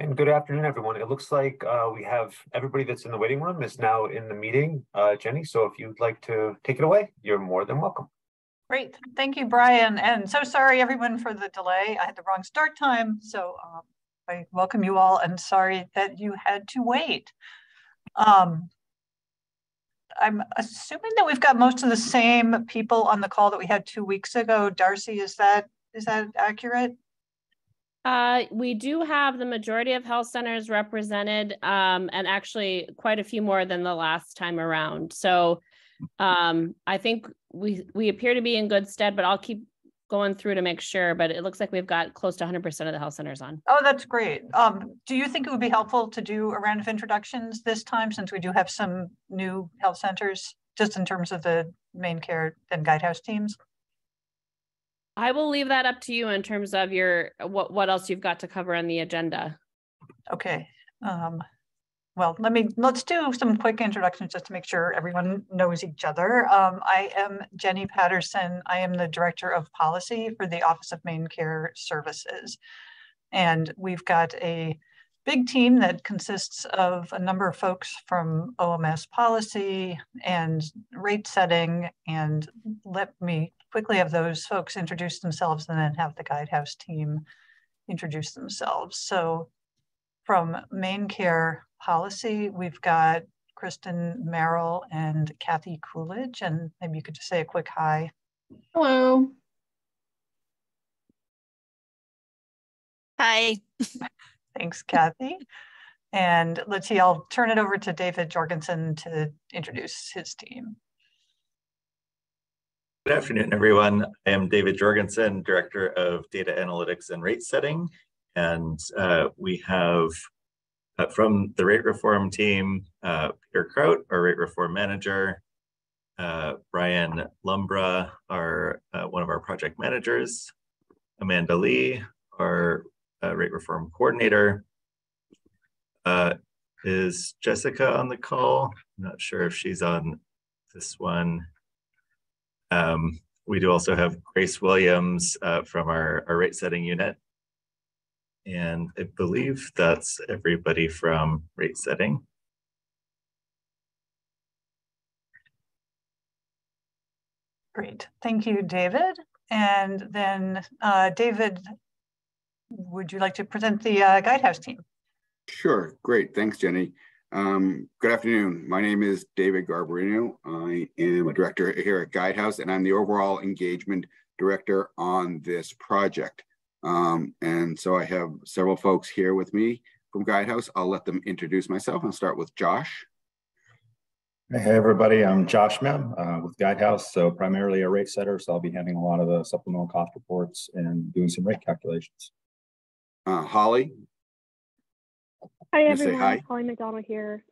And good afternoon, everyone. It looks like we have everybody that's in the waiting room is now in the meeting. Jenny, so if you'd like to take it away, you're more than welcome. Great. Thank you, Brian. And so sorry, everyone, for the delay. I had the wrong start time. So I welcome you all and sorry that you had to wait. I'm assuming that we've got most of the same people on the call that we had 2 weeks ago. Darcy, is that accurate? We do have the majority of health centers represented, and actually quite a few more than the last time around. So I think we appear to be in good stead, but I'll keep going through to make sure. But it looks like we've got close to 100% of the health centers on. Oh, that's great. Do you think it would be helpful to do a round of introductions this time, since we do have some new health centers, just in terms of the main care and guidehouse teams? I will leave that up to you in terms of your what else you've got to cover on the agenda. Okay. Well, let's do some quick introductions just to make sure everyone knows each other. I am Jenny Patterson. I am the Director of Policy for the Office of Main Care Services. And we've got a big team that consists of a number of folks from OMS policy and rate setting. And let me quickly have those folks introduce themselves and then have the Guidehouse team introduce themselves. So from Main Care Policy, we've got Kristen Merrill and Kathy Coolidge, and maybe you could just say a quick hi. Hello. Hi. Thanks, Kathy. And let's see, I'll turn it over to David Jorgensen to introduce his team. Good afternoon, everyone. I am David Jorgensen, Director of Data Analytics and Rate Setting. And we have from the Rate Reform team, Peter Kraut, our Rate Reform Manager, Brian Lumbra, one of our project managers, Amanda Lee, our Rate Reform Coordinator. Is Jessica on the call? I'm not sure if she's on this one. We do also have Grace Williams from our rate setting unit. And I believe that's everybody from rate setting. Great, thank you, David. And then David, would you like to present the Guidehouse team? Sure, great, thanks, Jenny. Good afternoon. My name is David Garbarino. I am a director here at Guidehouse, and I'm the overall engagement director on this project. And so I have several folks here with me from Guidehouse. I'll let them introduce myself. I'll start with Josh. Hey, everybody. I'm Josh Mem with Guidehouse, so primarily a rate setter. So I'll be handling a lot of the supplemental cost reports and doing some rate calculations. Holly. Hi, everyone. Hi. Holly McDonald here.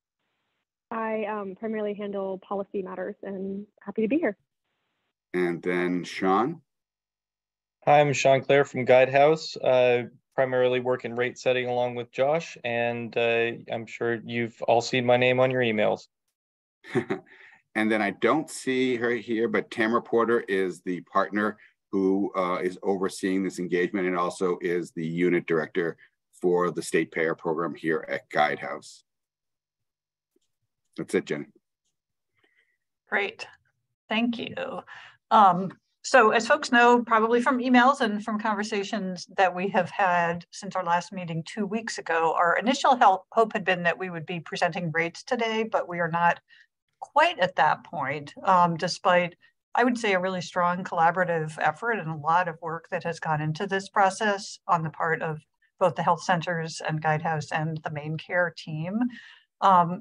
I primarily handle policy matters and happy to be here. And then Sean. Hi, I'm Sean Clare from Guidehouse. Primarily work in rate setting along with Josh, and I'm sure you've all seen my name on your emails. And then I don't see her here, but Tamara Porter is the partner who is overseeing this engagement and also is the unit director for the state payer program here at Guidehouse. That's it, Jenny. Great, thank you. So as folks know, probably from emails and from conversations that we have had since our last meeting 2 weeks ago, our initial hope had been that we would be presenting rates today, but we are not quite at that point, despite, I would say, a really strong collaborative effort and a lot of work that has gone into this process on the part of both the health centers and Guidehouse and the main care team.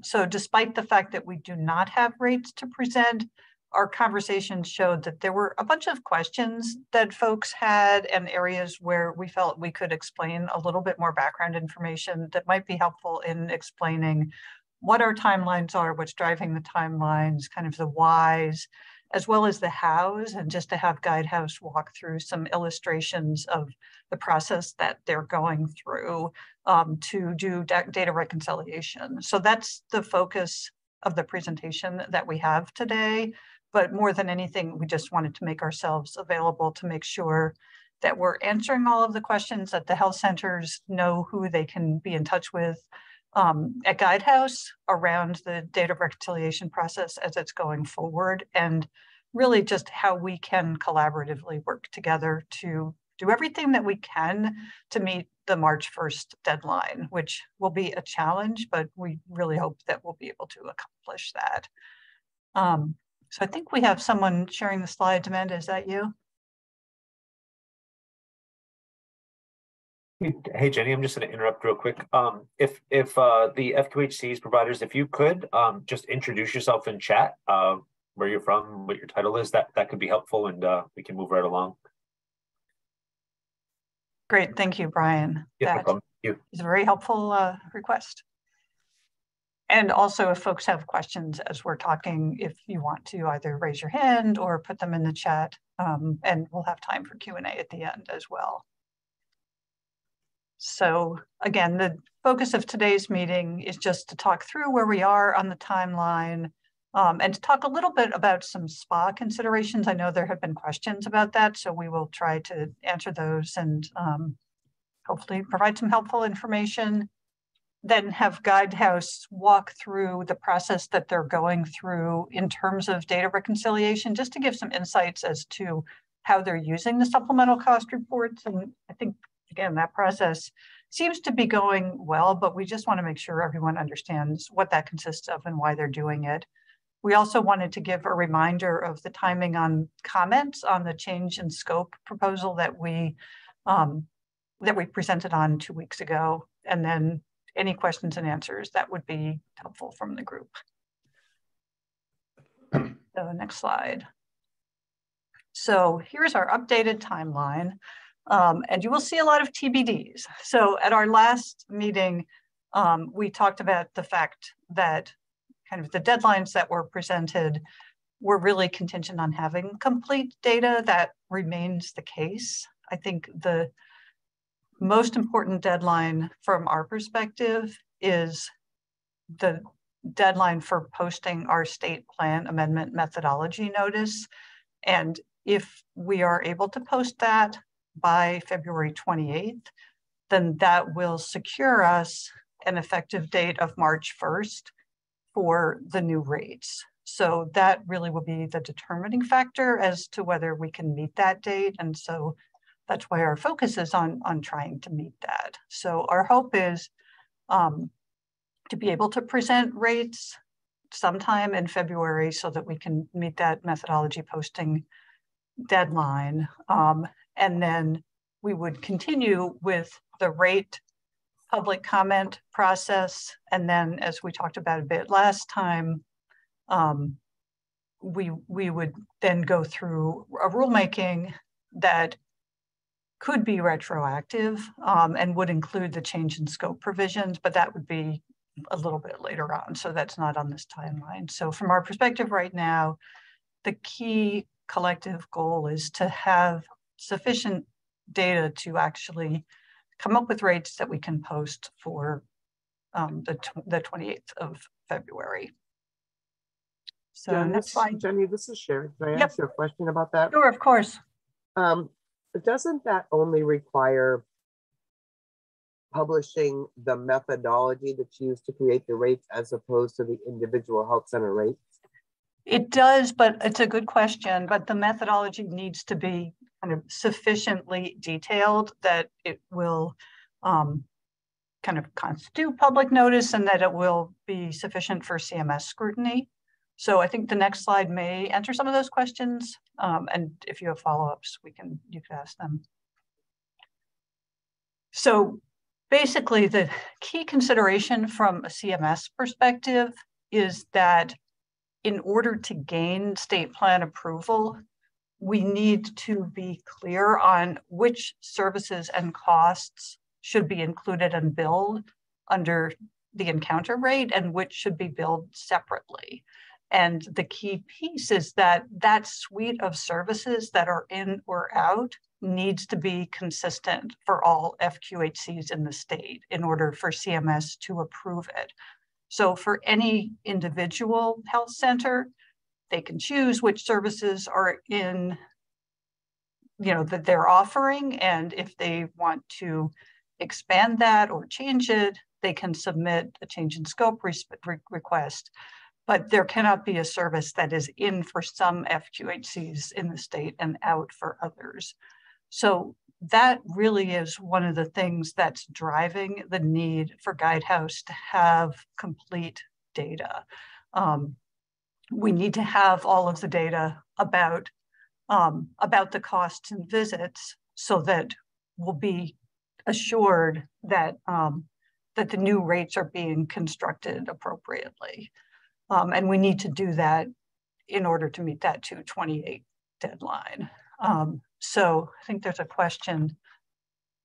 So despite the fact that we do not have rates to present, our conversations showed that there were a bunch of questions that folks had and areas where we felt we could explain a little bit more background information that might be helpful in explaining what our timelines are, what's driving the timelines, kind of the whys, as well as the hows, and just to have Guidehouse walk through some illustrations of the process that they're going through to do data reconciliation. So that's the focus of the presentation that we have today. But more than anything, we just wanted to make ourselves available to make sure that we're answering all of the questions, that the health centers know who they can be in touch with at Guidehouse around the data reconciliation process as it's going forward, and really just how we can collaboratively work together to do everything that we can to meet the March 1st deadline, which will be a challenge, but we really hope that we'll be able to accomplish that. So I think we have someone sharing the slides. Amanda, is that you? Hey, Jenny, I'm just going to interrupt real quick. If the FQHC's providers, if you could just introduce yourself in chat, where you're from, what your title is, that could be helpful, and we can move right along. Great, thank you, Brian. Yeah, that no problem. Thank you. is a very helpful request. And also, if folks have questions as we're talking, if you want to either raise your hand or put them in the chat, and we'll have time for Q&A at the end as well. So again, the focus of today's meeting is just to talk through where we are on the timeline, and to talk a little bit about some SPA considerations. I know there have been questions about that, so we will try to answer those and hopefully provide some helpful information. Then have Guidehouse walk through the process that they're going through in terms of data reconciliation, just to give some insights as to how they're using the supplemental cost reports. And I think, again, that process seems to be going well, but we just want to make sure everyone understands what that consists of and why they're doing it. We also wanted to give a reminder of the timing on comments on the change in scope proposal that we presented on 2 weeks ago, and then any questions and answers that would be helpful from the group. So next slide. So here's our updated timeline. And you will see a lot of TBDs. So at our last meeting, we talked about the fact that kind of the deadlines that were presented were really contingent on having complete data. That remains the case. I think the most important deadline from our perspective is the deadline for posting our state plan amendment methodology notice. And if we are able to post that by February 28th, then that will secure us an effective date of March 1st for the new rates. So that really will be the determining factor as to whether we can meet that date. And so that's why our focus is on trying to meet that. So our hope is to be able to present rates sometime in February so that we can meet that methodology posting deadline. And then we would continue with the rate public comment process. And then, as we talked about a bit last time, we would then go through a rulemaking that could be retroactive and would include the change in scope provisions, but that would be a little bit later on. So that's not on this timeline. So from our perspective right now, the key collective goal is to have sufficient data to actually come up with rates that we can post for the 28th of February. So yeah, next slide. Jenny, this is Sharon. Can I ask you a question about that? Sure, of course. Doesn't that only require publishing the methodology that's used to create the rates as opposed to the individual health center rates? It does, but it's a good question. But the methodology needs to be kind of sufficiently detailed that it will kind of constitute public notice and that it will be sufficient for CMS scrutiny. So I think the next slide may answer some of those questions. And if you have follow-ups, you can ask them. So basically, the key consideration from a CMS perspective is that in order to gain state plan approval, we need to be clear on which services and costs should be included and billed under the encounter rate and which should be billed separately. And the key piece is that that suite of services that are in or out needs to be consistent for all FQHCs in the state in order for CMS to approve it. So for any individual health center, they can choose which services are in that they're offering. And if they want to expand that or change it, they can submit a change in scope request. But there cannot be a service that is in for some FQHCs in the state and out for others. So that really is one of the things that's driving the need for Guidehouse to have complete data. We need to have all of the data about the costs and visits so that we'll be assured that, that the new rates are being constructed appropriately. And we need to do that in order to meet that 2/28 deadline. So I think there's a question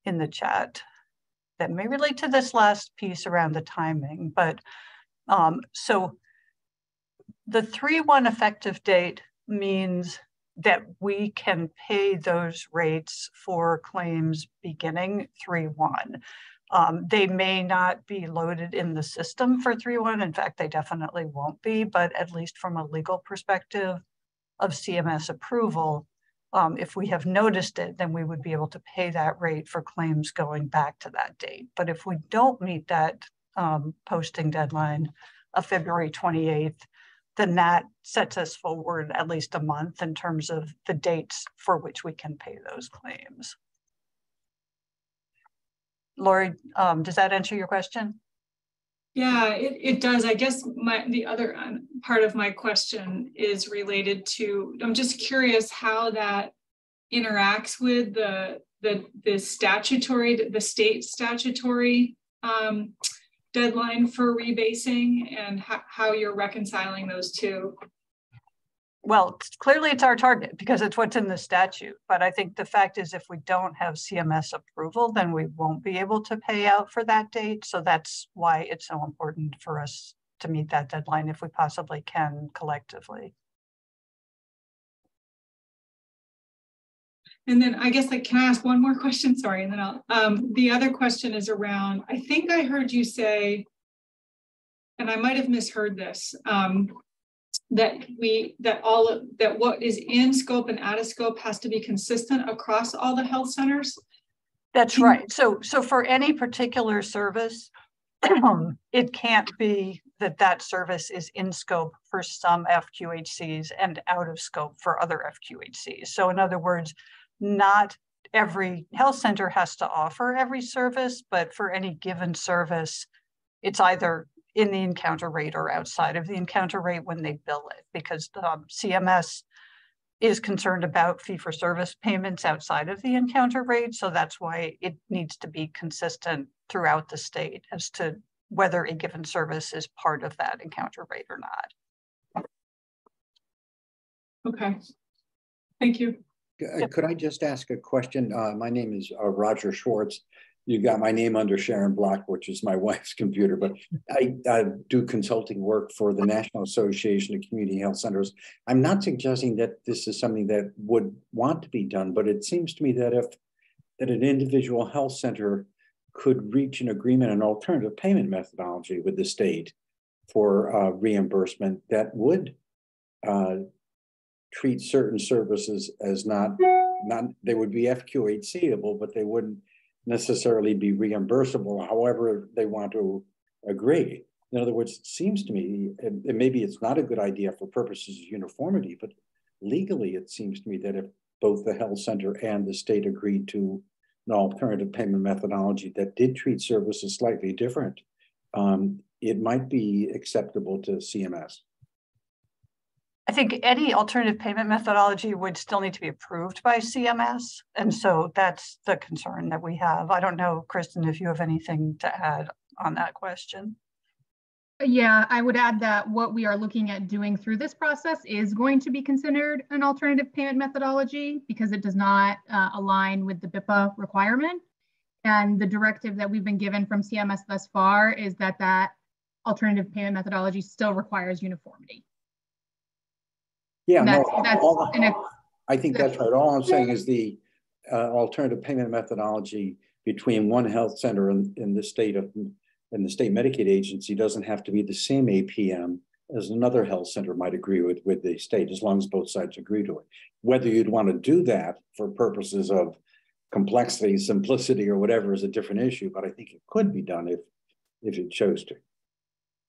in the chat that may relate to this last piece around the timing, but so the 3/1 effective date means that we can pay those rates for claims beginning 3/1. They may not be loaded in the system for 3/1. In fact, they definitely won't be, but at least from a legal perspective of CMS approval, if we have noticed it, then we would be able to pay that rate for claims going back to that date. But if we don't meet that posting deadline of February 28th, then that sets us forward at least a month in terms of the dates for which we can pay those claims. Lori, does that answer your question? Yeah, it does. I guess the other part of my question is related to, I'm just curious how that interacts with the state statutory deadline for rebasing, and how you're reconciling those two. Well, clearly it's our target because it's what's in the statute. But I think the fact is, if we don't have CMS approval, then we won't be able to pay out for that date. So that's why it's so important for us to meet that deadline if we possibly can collectively. And then I guess, can I ask one more question? Sorry, and then I'll, the other question is around, I think I heard you say, and I might have misheard this, that what is in scope and out of scope has to be consistent across all the health centers? That's right. So for any particular service, it can't be that service is in scope for some FQHCs and out of scope for other FQHCs. So in other words, not every health center has to offer every service, but for any given service, it's either in the encounter rate or outside of the encounter rate when they bill it, because CMS is concerned about fee-for-service payments outside of the encounter rate. So that's why it needs to be consistent throughout the state as to whether a given service is part of that encounter rate or not. Okay, thank you. Could I just ask a question? My name is Roger Schwartz. You got my name under Sharon Block, which is my wife's computer, but I do consulting work for the National Association of Community Health Centers. I'm not suggesting that this is something that would want to be done, but it seems to me that if an individual health center could reach an agreement, an alternative payment methodology with the state for reimbursement that would treat certain services as not they would be FQHC-able, but they wouldn't necessarily be reimbursable, however they want to agree. In other words, it seems to me, and maybe it's not a good idea for purposes of uniformity, but legally it seems to me that if both the health center and the state agreed to an alternative payment methodology that did treat services slightly different, it might be acceptable to CMS. I think any alternative payment methodology would still need to be approved by CMS. And so that's the concern that we have. I don't know, Kristen, if you have anything to add on that question. Yeah, I would add that what we are looking at doing through this process is going to be considered an alternative payment methodology because it does not align with the BIPA requirement. And the directive that we've been given from CMS thus far is that that alternative payment methodology still requires uniformity. Yeah, I think that's right. All I'm saying is the alternative payment methodology between one health center and the state Medicaid agency doesn't have to be the same APM as another health center might agree with the state, as long as both sides agree to it. Whether you'd want to do that for purposes of complexity, simplicity, or whatever is a different issue, but I think it could be done if it chose to.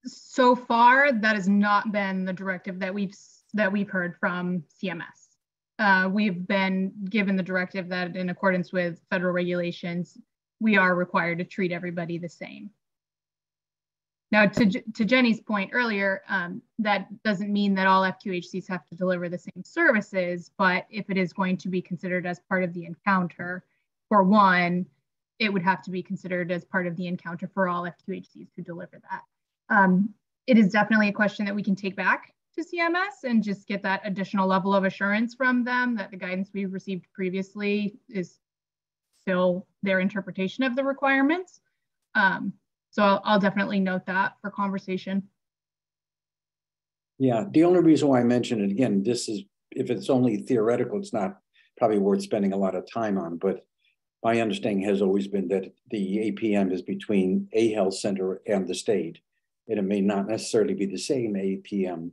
So far, that has not been the directive that we've heard from CMS. We've been given the directive that in accordance with federal regulations, we are required to treat everybody the same. Now, to Jenny's point earlier, that doesn't mean that all FQHCs have to deliver the same services, but if it is going to be considered as part of the encounter, for one, it would have to be considered as part of the encounter for all FQHCs who deliver that. It is definitely a question that we can take back to CMS and just get that additional level of assurance from them that the guidance we've received previously is still their interpretation of the requirements. So I'll definitely note that for conversation. Yeah, the only reason why I mention it again, this is, if it's only theoretical, it's not probably worth spending a lot of time on, but my understanding has always been that the APM is between a health center and the state, and it may not necessarily be the same APM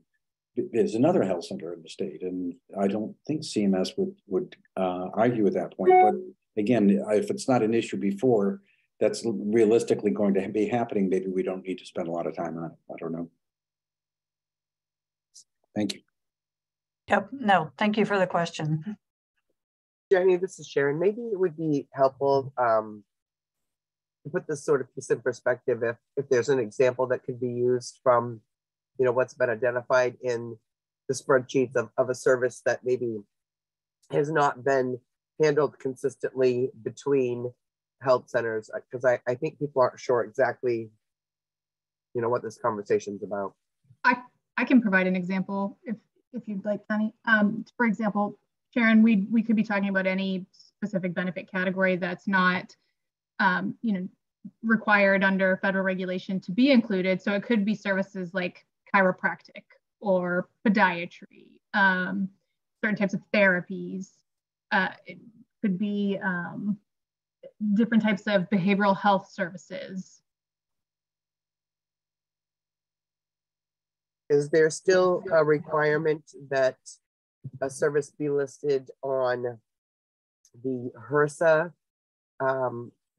as another health center in the state. And I don't think CMS would argue at that point, but again, if it's not an issue before, that's realistically going to be happening, maybe we don't need to spend a lot of time on it. I don't know. Thank you. Yep, no, thank you for the question. Jenny, this is Sharon. Maybe it would be helpful to put this sort of piece in perspective if there's an example that could be used from, you know, what's been identified in the spreadsheets of a service that maybe has not been handled consistently between health centers, because I think people aren't sure exactly, you know, what this conversation's about. I can provide an example if you'd like, Sunny. For example, Sharon, we could be talking about any specific benefit category that's not, you know, required under federal regulation to be included. So it could be services like chiropractic or podiatry, certain types of therapies. It could be different types of behavioral health services. Is there still a requirement that a service be listed on the HRSA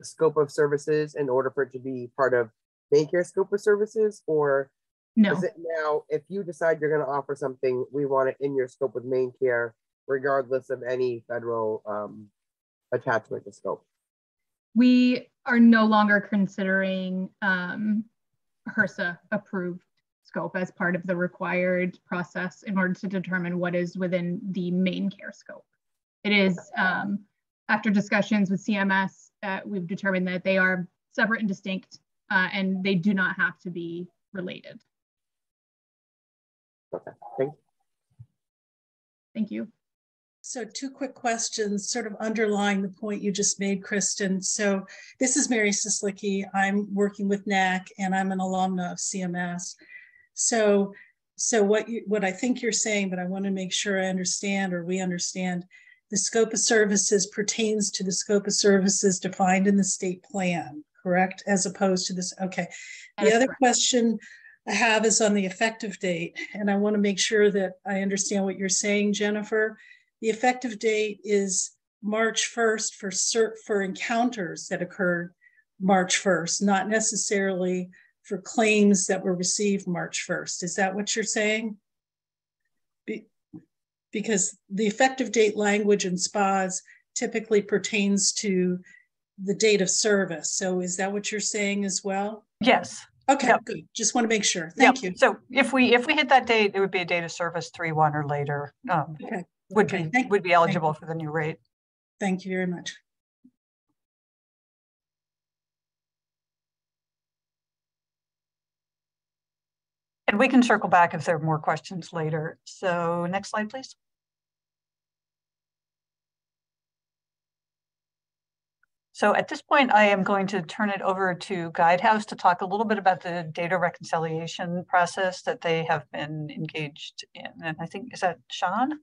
scope of services in order for it to be part of main care scope of services? Or no, is it now, if you decide you're going to offer something, we want it in your scope with main care, regardless of any federal attachment to scope? We are no longer considering HRSA approved scope as part of the required process in order to determine what is within the main care scope. It is, after discussions with CMS, we've determined that they are separate and distinct, and they do not have to be related. Okay, thank you. Thank you. So 2 quick questions sort of underlying the point you just made, Kristen. So this is Mary Sislicki. I'm working with NAC and I'm an alumna of CMS. So what I think you're saying, but I want to make sure I understand, or we understand, the scope of services pertains to the scope of services defined in the state plan, correct? As opposed to this, okay. The other question I have is on the effective date, and I want to make sure that I understand what you're saying, Jennifer. The effective date is March 1st for encounters that occurred March 1st, not necessarily for claims that were received March 1st. Is that what you're saying? Because the effective date language in SPAs typically pertains to the date of service. So is that what you're saying as well? Yes. Okay, yep. Good. Just want to make sure. Thank you. So if we hit that date, it would be a date of service 3/1 or later. Okay. Would be eligible for the new rate. Thank you very much. And we can circle back if there are more questions later. So next slide, please. So at this point, I am going to turn it over to Guidehouse to talk a little bit about the data reconciliation process that they have been engaged in. And I think, is that Sean?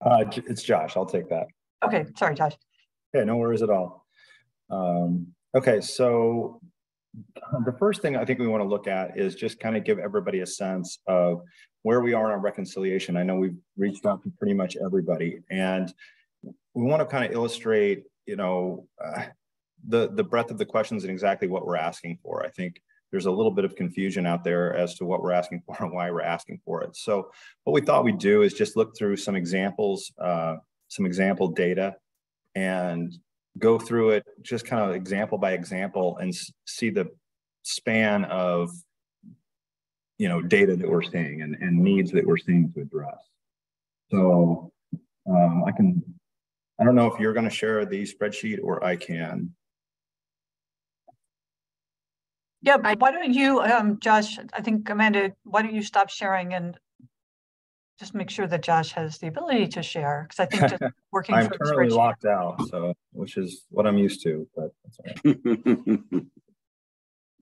It's Josh. I'll take that. Okay, sorry, Josh. Yeah, no worries at all. Okay, so the first thing I think we want to look at is just kind of give everybody a sense of where we are on reconciliation. I know we've reached out to pretty much everybody, and we want to kind of illustrate, you know, the breadth of the questions and exactly what we're asking for. I think there's a little bit of confusion out there as to what we're asking for and why we're asking for it. So what we thought we'd do is just look through some examples, some example data, and go through it just kind of example by example and see the span of, you know, data that we're seeing and needs that we're seeing to address. So I don't know if you're going to share the spreadsheet or I can. Yeah, why don't you, Josh, I think Amanda, why don't you stop sharing and just make sure that Josh has the ability to share? Because I think just working I'm currently locked out, so which is what I'm used to, but that's all right.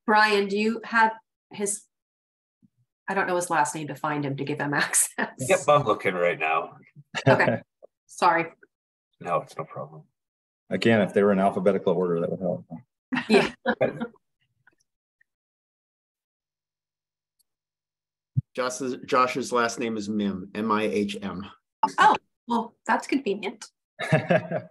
Brian, do you have his, I don't know his last name to find him to give him access. Yep, I'm looking right now. Okay, sorry. No, it's no problem. Again, if they were in alphabetical order, that would help. Yeah. Josh's last name is Mim, M-I-H-M. Oh, well, that's convenient. Right.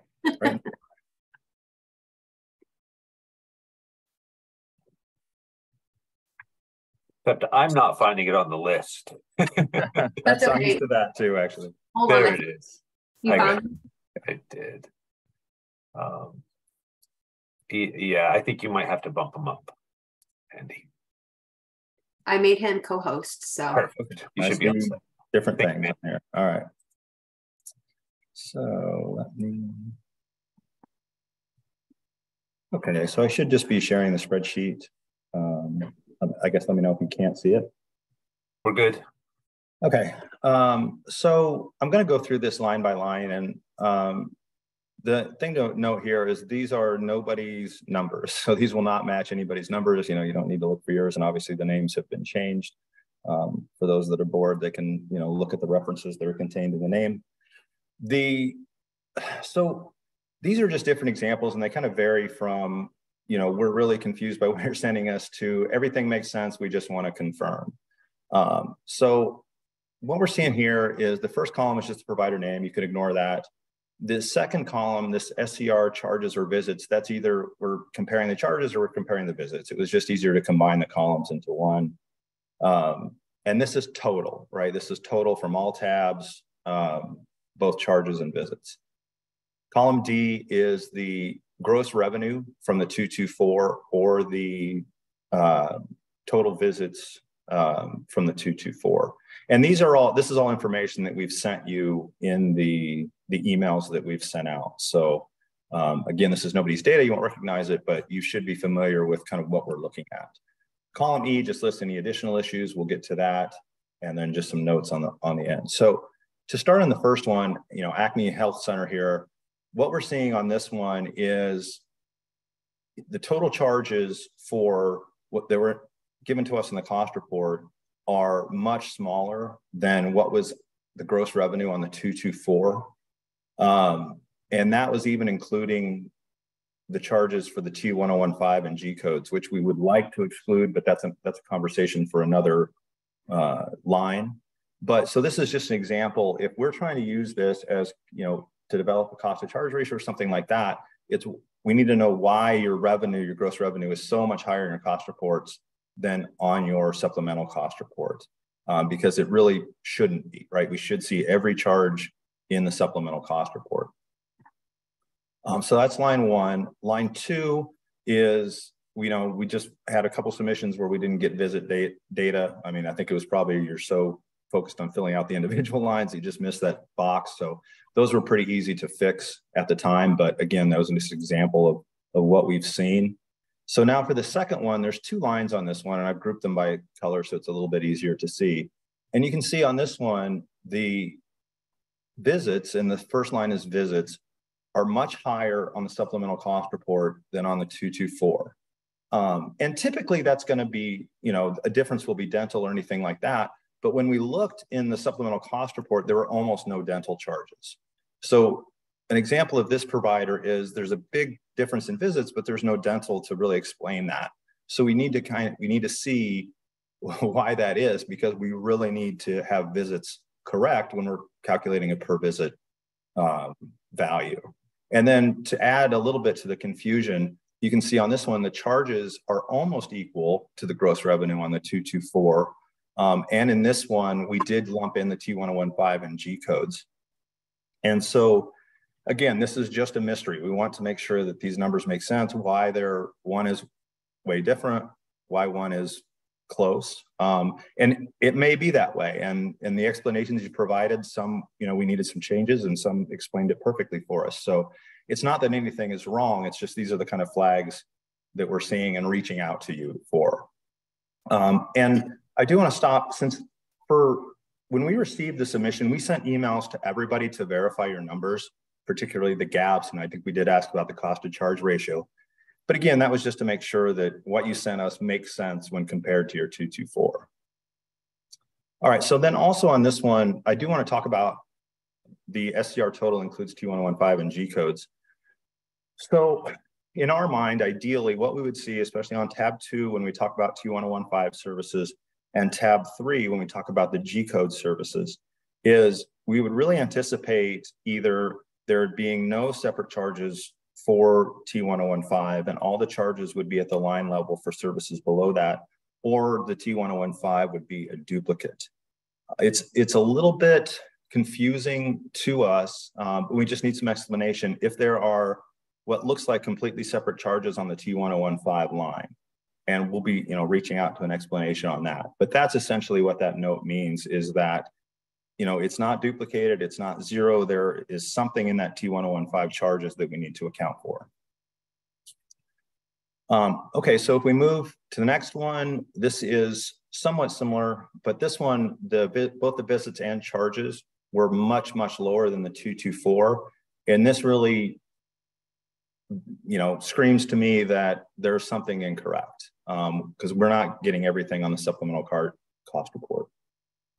Except I'm not finding it on the list. That's I'm used to that too, actually. Hold there on. it is. You found it? I did. Yeah, I think you might have to bump him up, Andy. I made him co-host, so. Perfect. You should be on different things in here. All right. So let me. Okay, so I should just be sharing the spreadsheet. I guess let me know if you can't see it. We're good. Okay, so I'm going to go through this line by line, and the thing to note here is these are nobody's numbers. So these will not match anybody's numbers. You know, you don't need to look for yours, and obviously the names have been changed. For those that are bored, they can, you know, look at the references that are contained in the name. So these are just different examples, and they kind of vary from, you know, we're really confused by what you're sending us to everything makes sense, we just want to confirm. So what we're seeing here is the first column is just the provider name. You could ignore that. The second column, this SCR charges or visits, that's either we're comparing the charges or we're comparing the visits. It was just easier to combine the columns into one. And this is total, right? This is total from all tabs, both charges and visits. Column D is the gross revenue from the 224 or the total visits from the 224. And these are all, this is all information that we've sent you in the emails that we've sent out. So again, this is nobody's data, you won't recognize it, but you should be familiar with kind of what we're looking at. Column E just lists any additional issues, we'll get to that, and then just some notes on the end. So to start on the first one, you know, Acme Health Center here, what we're seeing on this one is the total charges for what they were given to us in the cost report are much smaller than what was the gross revenue on the 224. And that was even including the charges for the T1015 and G codes, which we would like to exclude, but that's a conversation for another line. But so this is just an example. If we're trying to use this as, you know, to develop a cost to charge ratio or something like that, we need to know why your revenue, your gross revenue is so much higher in your cost reports than on your supplemental cost report, because it really shouldn't be, right? We should see every charge in the supplemental cost report. So that's line one. Line two is, you know, we just had a couple submissions where we didn't get visit data. I mean, I think it was probably you're so focused on filling out the individual lines, you just missed that box. So those were pretty easy to fix at the time. But again, that was just an example of what we've seen. So now for the second one, there's two lines on this one, and I've grouped them by color so it's a little bit easier to see. And you can see on this one, the visits, and the first line is visits, are much higher on the supplemental cost report than on the 224. And typically that's going to be, you know, a difference will be dental or anything like that. But when we looked in the supplemental cost report, there were almost no dental charges. So an example of this provider is there's a big difference in visits, but there's no dental to really explain that. So we need to see why that is, because we really need to have visits correct when we're calculating a per visit value. And then to add a little bit to the confusion, you can see on this one, the charges are almost equal to the gross revenue on the 224. And in this one, we did lump in the T1015 and G codes. And so again, this is just a mystery. We want to make sure that these numbers make sense, why one is way different, why one is close. And it may be that way. And the explanations you provided, some, we needed some changes and some explained it perfectly for us. So it's not that anything is wrong. It's just, these are the kind of flags that we're seeing and reaching out to you for. And I do want to stop, since when we received the submission, we sent emails to everybody to verify your numbers, particularly the gaps. And I think we did ask about the cost to charge ratio. But again, that was just to make sure that what you sent us makes sense when compared to your 224. All right, so then also on this one, I do want to talk about the SCR total includes T1015 and G codes. So in our mind, ideally, what we would see, especially on tab 2, when we talk about T1015 services, and tab 3, when we talk about the G code services, is we would really anticipate either there being no separate charges for T1015 and all the charges would be at the line level for services below that, or the T1015 would be a duplicate. It's a little bit confusing to us, but we just need some explanation if there are what looks like completely separate charges on the T1015 line. And we'll be reaching out to an explanation on that. But that's essentially what that note means, is that it's not duplicated, it's not zero. There is something in that T1015 charges that we need to account for. Okay, so if we move to the next one, this is somewhat similar, but this one, both the visits and charges were much, much lower than the 224. And this really, screams to me that there's something incorrect, because we're not getting everything on the supplemental card cost report.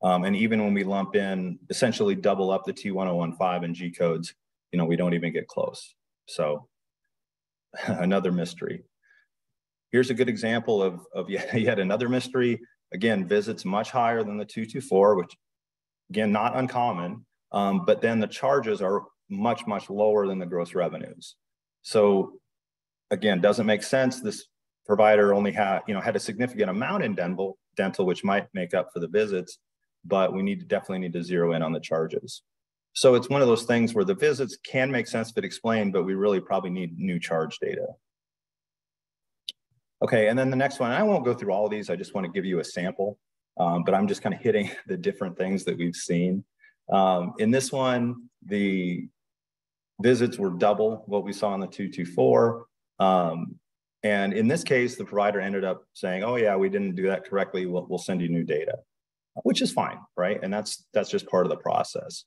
And even when we lump in, essentially double up the T1015 and G codes, we don't even get close. So another mystery. Here's a good example of yet another mystery. Again, visits much higher than the 224, which again, not uncommon, but then the charges are much, much lower than the gross revenues. So again, doesn't make sense. This provider only had a significant amount in dental, which might make up for the visits, but we definitely need to zero in on the charges. So it's one of those things where the visits can make sense if explained, but we really probably need new charge data. Okay, and then the next one, I won't go through all of these. I just want to give you a sample, but I'm just kind of hitting the different things that we've seen. In this one, the visits were double what we saw in the 224. And in this case, the provider ended up saying, oh yeah, we didn't do that correctly. We'll send you new data, which is fine, right? And that's just part of the process.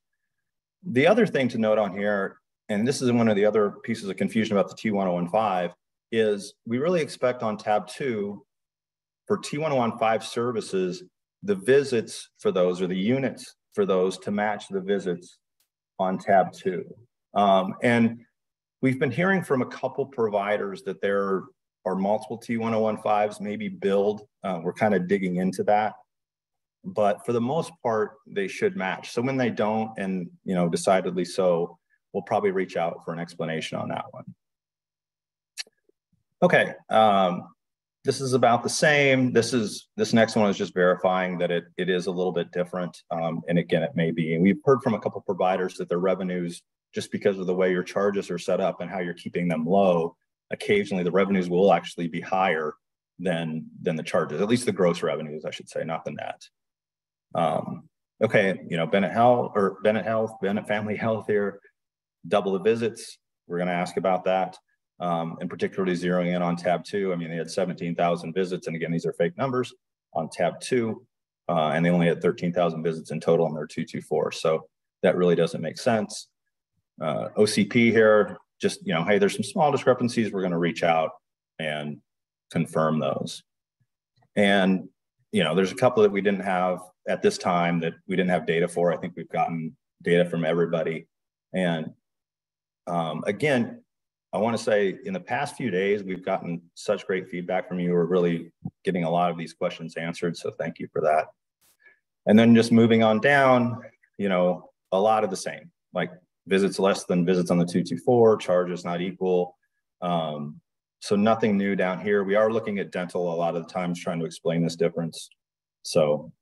The other thing to note on here, and this is one of the other pieces of confusion about the T1015, is we really expect on tab 2 for T1015 services, the visits for those, or the units for those, to match the visits on tab 2. And we've been hearing from a couple providers that there are multiple T1015s maybe billed. We're kind of digging into that, but for the most part, they should match. So when they don't, and decidedly so, we'll probably reach out for an explanation on that one. Okay, this is about the same. This next one is just verifying that it is a little bit different. And again, it may be. And we've heard from a couple providers that their revenues, just because of the way your charges are set up and how you're keeping them low, occasionally the revenues will actually be higher than the charges, at least the gross revenues, I should say, not the net. Okay, Bennett Family Health here, double the visits. We're going to ask about that. And particularly zeroing in on tab 2. I mean, they had 17,000 visits. And again, these are fake numbers on tab 2. And they only had 13,000 visits in total on their 224. So that really doesn't make sense. OCP here, just, hey, there's some small discrepancies. We're going to reach out and confirm those. And, there's a couple that we didn't have at this time that we didn't have data for. I think we've gotten data from everybody. And again, I want to say in the past few days, we've gotten such great feedback from you. We're really getting a lot of these questions answered. So thank you for that. And then just moving on down, you know, a lot of the same, like visits less than visits on the 224, charges not equal. So nothing new down here. We are looking at dental a lot of the times trying to explain this difference. So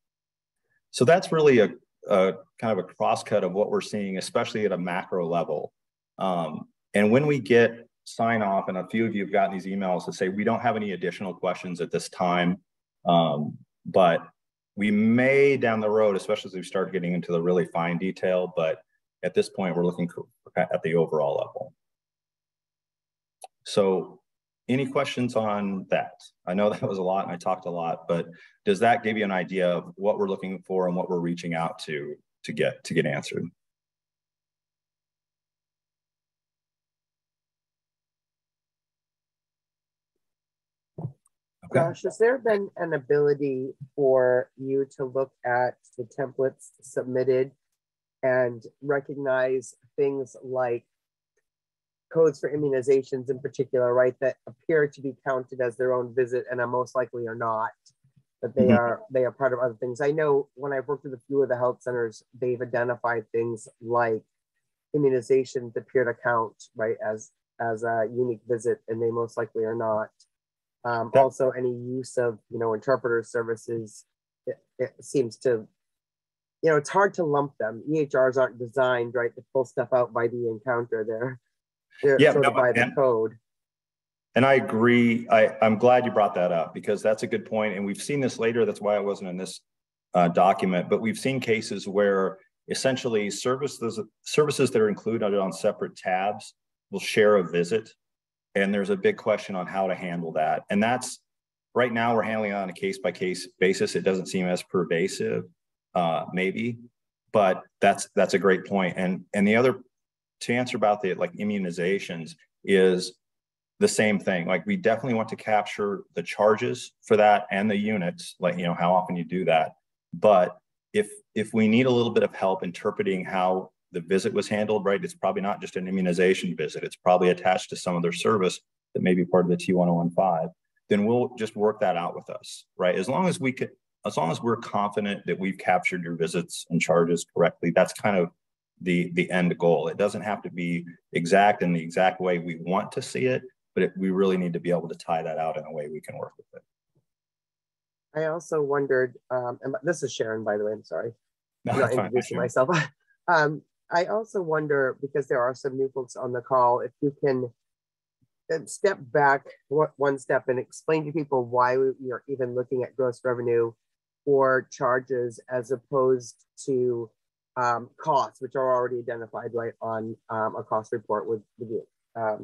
that's really a kind of a crosscut of what we're seeing, especially at a macro level. And when we get sign off, and a few of you have gotten these emails that say, we don't have any additional questions at this time, but we may down the road, especially as we start getting into the really fine detail, but at this point, we're looking at the overall level. So any questions on that? I know that was a lot and I talked a lot, but does that give you an idea of what we're looking for and what we're reaching out to get answered? Okay. Josh, has there been an ability for you to look at the templates submitted and recognize things like codes for immunizations in particular, right, that appear to be counted as their own visit and are most likely are not, that they are part of other things? I know when I've worked with a few of the health centers, they've identified things like immunizations that appear to count, right, as a unique visit, and they most likely are not. Also, any use of, you know, interpreter services, it seems to, you know, it's hard to lump them. EHRs aren't designed, right, to pull stuff out by the encounter. They're sort of by the code. And I agree. I'm glad you brought that up, because that's a good point. And we've seen this later. That's why it wasn't in this document. But we've seen cases where essentially services that are included on separate tabs will share a visit. And there's a big question on how to handle that. And that's, right now we're handling it on a case-by-case basis. It doesn't seem as pervasive, maybe, but that's a great point. And the other, to answer about the like immunizations, is the same thing. Like, we definitely want to capture the charges for that and the units, like, you know, how often you do that. But if we need a little bit of help interpreting how the visit was handled, right, it's probably not just an immunization visit. It's probably attached to some other service that may be part of the T1015. Then we'll just work that out with us, right? As long as we're confident that we've captured your visits and charges correctly, that's kind of the end goal. It doesn't have to be exact in the exact way we want to see it, but we really need to be able to tie that out in a way we can work with it. I also wondered, and this is Sharon, by the way, I'm sorry. No, I'm not introducing myself. I also wonder, because there are some new folks on the call, if you can step back one step and explain to people why we are even looking at gross revenue or charges as opposed to costs, which are already identified, right, on a cost report with the, I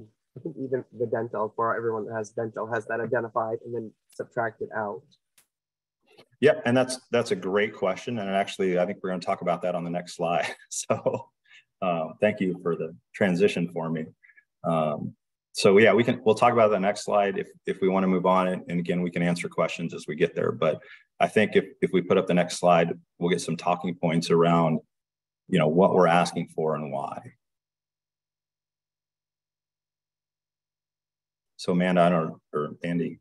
think even the dental, for everyone that has dental, has that identified and then subtracted out. Yeah, and that's a great question. And actually, I think we're going to talk about that on the next slide. So thank you for the transition for me. So yeah, we'll talk about the next slide if we want to move on. And again, we can answer questions as we get there. But I think if we put up the next slide, we'll get some talking points around, you know, what we're asking for and why. So Amanda, or Andy,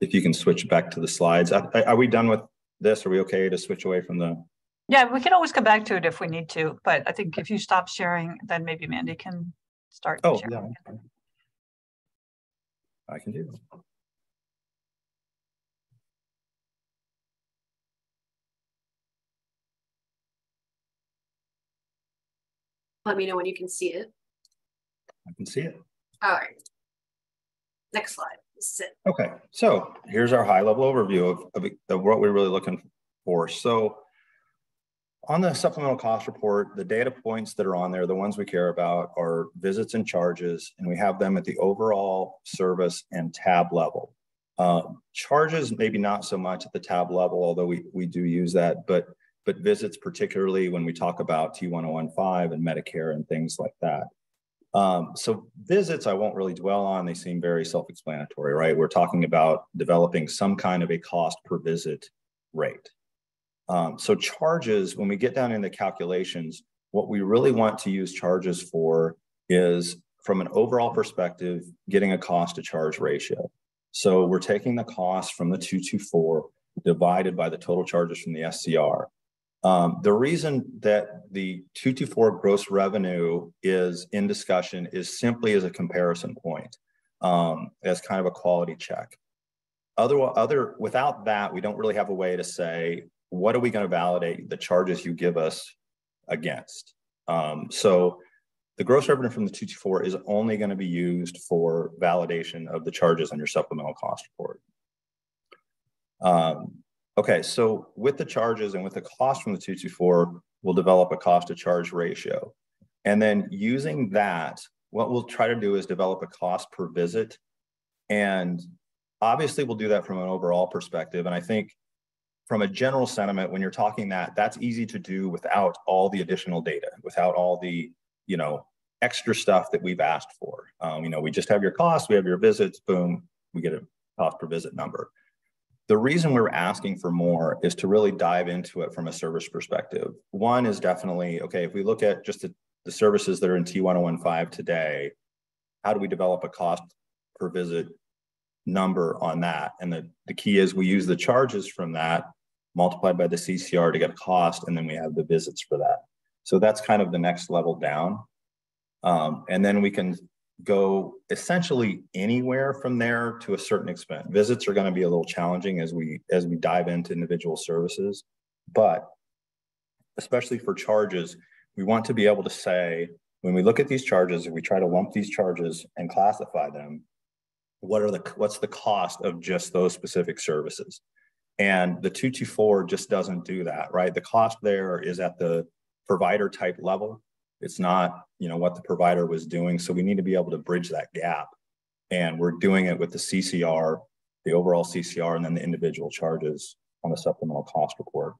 if you can switch back to the slides. Are we done with this? Are we okay to switch away from the? Yeah, we can always come back to it if we need to, but I think if you stop sharing, then maybe Mandy can start sharing. Yeah. I can do that. Let me know when you can see it. I can see it. All right. Next slide. Okay, so here's our high-level overview of what we're really looking for. So on the supplemental cost report, the data points that are on there, the ones we care about, are visits and charges, and we have them at the overall service and tab level. Charges, maybe not so much at the tab level, although we do use that, but visits, particularly when we talk about T1015 and Medicare and things like that. So visits, I won't really dwell on. They seem very self-explanatory, right? We're talking about developing some kind of a cost per visit rate. So charges, when we get down into calculations, what we really want to use charges for is from an overall perspective, getting a cost to charge ratio. So we're taking the cost from the 224 divided by the total charges from the SCR. The reason that the 224 gross revenue is in discussion is simply as a comparison point, as kind of a quality check. Without that, we don't really have a way to say, what are we going to validate the charges you give us against? So the gross revenue from the 224 is only going to be used for validation of the charges on your supplemental cost report. Okay, so with the charges and with the cost from the 224, we'll develop a cost to charge ratio. And then using that, what we'll try to do is develop a cost per visit. And obviously we'll do that from an overall perspective. And I think from a general sentiment, when you're talking that's easy to do without all the additional data, without all the, extra stuff that we've asked for. We just have your costs, we have your visits, boom, we get a cost per visit number. The reason we're asking for more is to really dive into it from a service perspective. One is definitely, okay, if we look at just the services that are in T1015 today, how do we develop a cost per visit number on that? And the key is we use the charges from that multiplied by the CCR to get a cost, and then we have the visits for that. So that's kind of the next level down. And then we can go essentially anywhere from there to a certain extent. Visits are going to be a little challenging as we dive into individual services, but especially for charges, we want to be able to say, when we look at these charges, if we try to lump these charges and classify them, what's the cost of just those specific services? And the 224 just doesn't do that, right? The cost there is at the provider type level. It's not, what the provider was doing. So we need to be able to bridge that gap. And we're doing it with the CCR, the overall CCR, and then the individual charges on the supplemental cost report.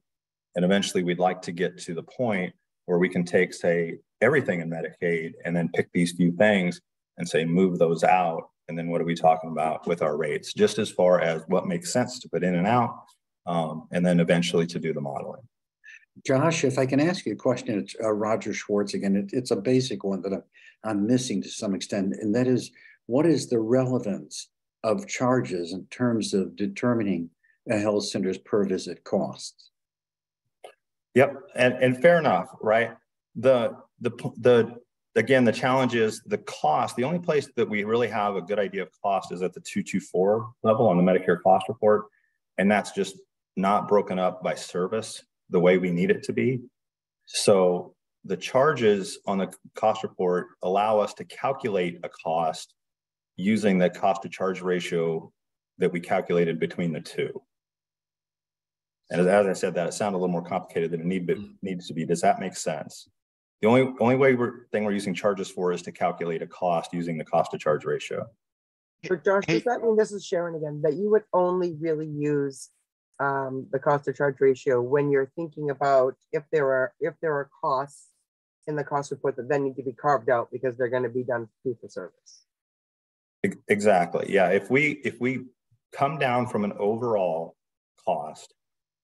And eventually we'd like to get to the point where we can take, say, everything in Medicaid and then pick these few things and say, move those out. And then what are we talking about with our rates? Just as far as what makes sense to put in and out, and then eventually to do the modeling. Josh, if I can ask you a question, it's Roger Schwartz again. It's a basic one that I'm missing to some extent, and that is, what is the relevance of charges in terms of determining a health center's per visit costs? Yep, and fair enough, right? Again, the challenge is the cost. The only place that we really have a good idea of cost is at the 224 level on the Medicare cost report, and that's just not broken up by service the way we need it to be. So the charges on the cost report allow us to calculate a cost using the cost to charge ratio that we calculated between the two. And as I said, that it sounded a little more complicated than it needs to be. Does that make sense? The only thing we're using charges for is to calculate a cost using the cost to charge ratio. So Josh, does that mean, this is Sharon again, that you would only really use the cost to charge ratio when you're thinking about if there are costs in the cost report that then need to be carved out because they're going to be done fee for service? Exactly. Yeah. If we come down from an overall cost,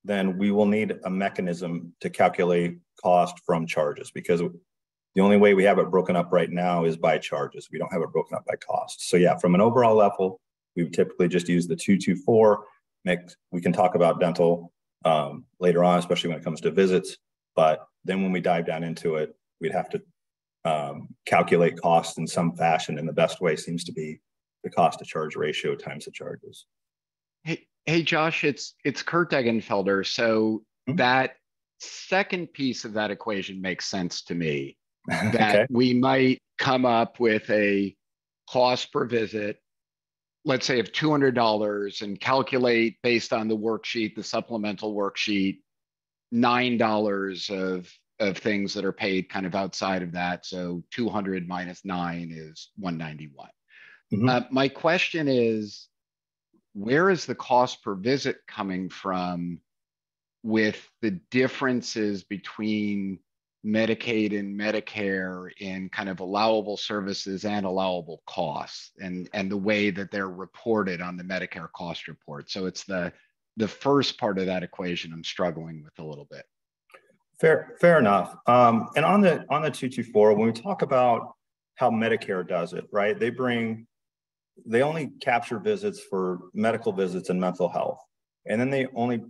then we will need a mechanism to calculate cost from charges, because the only way we have it broken up right now is by charges. We don't have it broken up by cost. So yeah, from an overall level, we would typically just use the 224. We can talk about dental later on, especially when it comes to visits. But then when we dive down into it, we'd have to calculate costs in some fashion. And the best way seems to be the cost to charge ratio times the charges. Hey, Josh, it's Kurt Eggenfelder. So that second piece of that equation makes sense to me, that we might come up with a cost per visit, let's say of $200, and calculate based on the worksheet, the supplemental worksheet, $9 of things that are paid kind of outside of that. So 200 minus 9 is 191. My question is, where is the cost per visit coming from with the differences between Medicaid and Medicare in kind of allowable services and allowable costs, and the way that they're reported on the Medicare cost report? So it's the first part of that equation I'm struggling with a little bit. Fair enough. And on the 224, when we talk about how Medicare does it, right? They only capture visits for medical visits and mental health. And then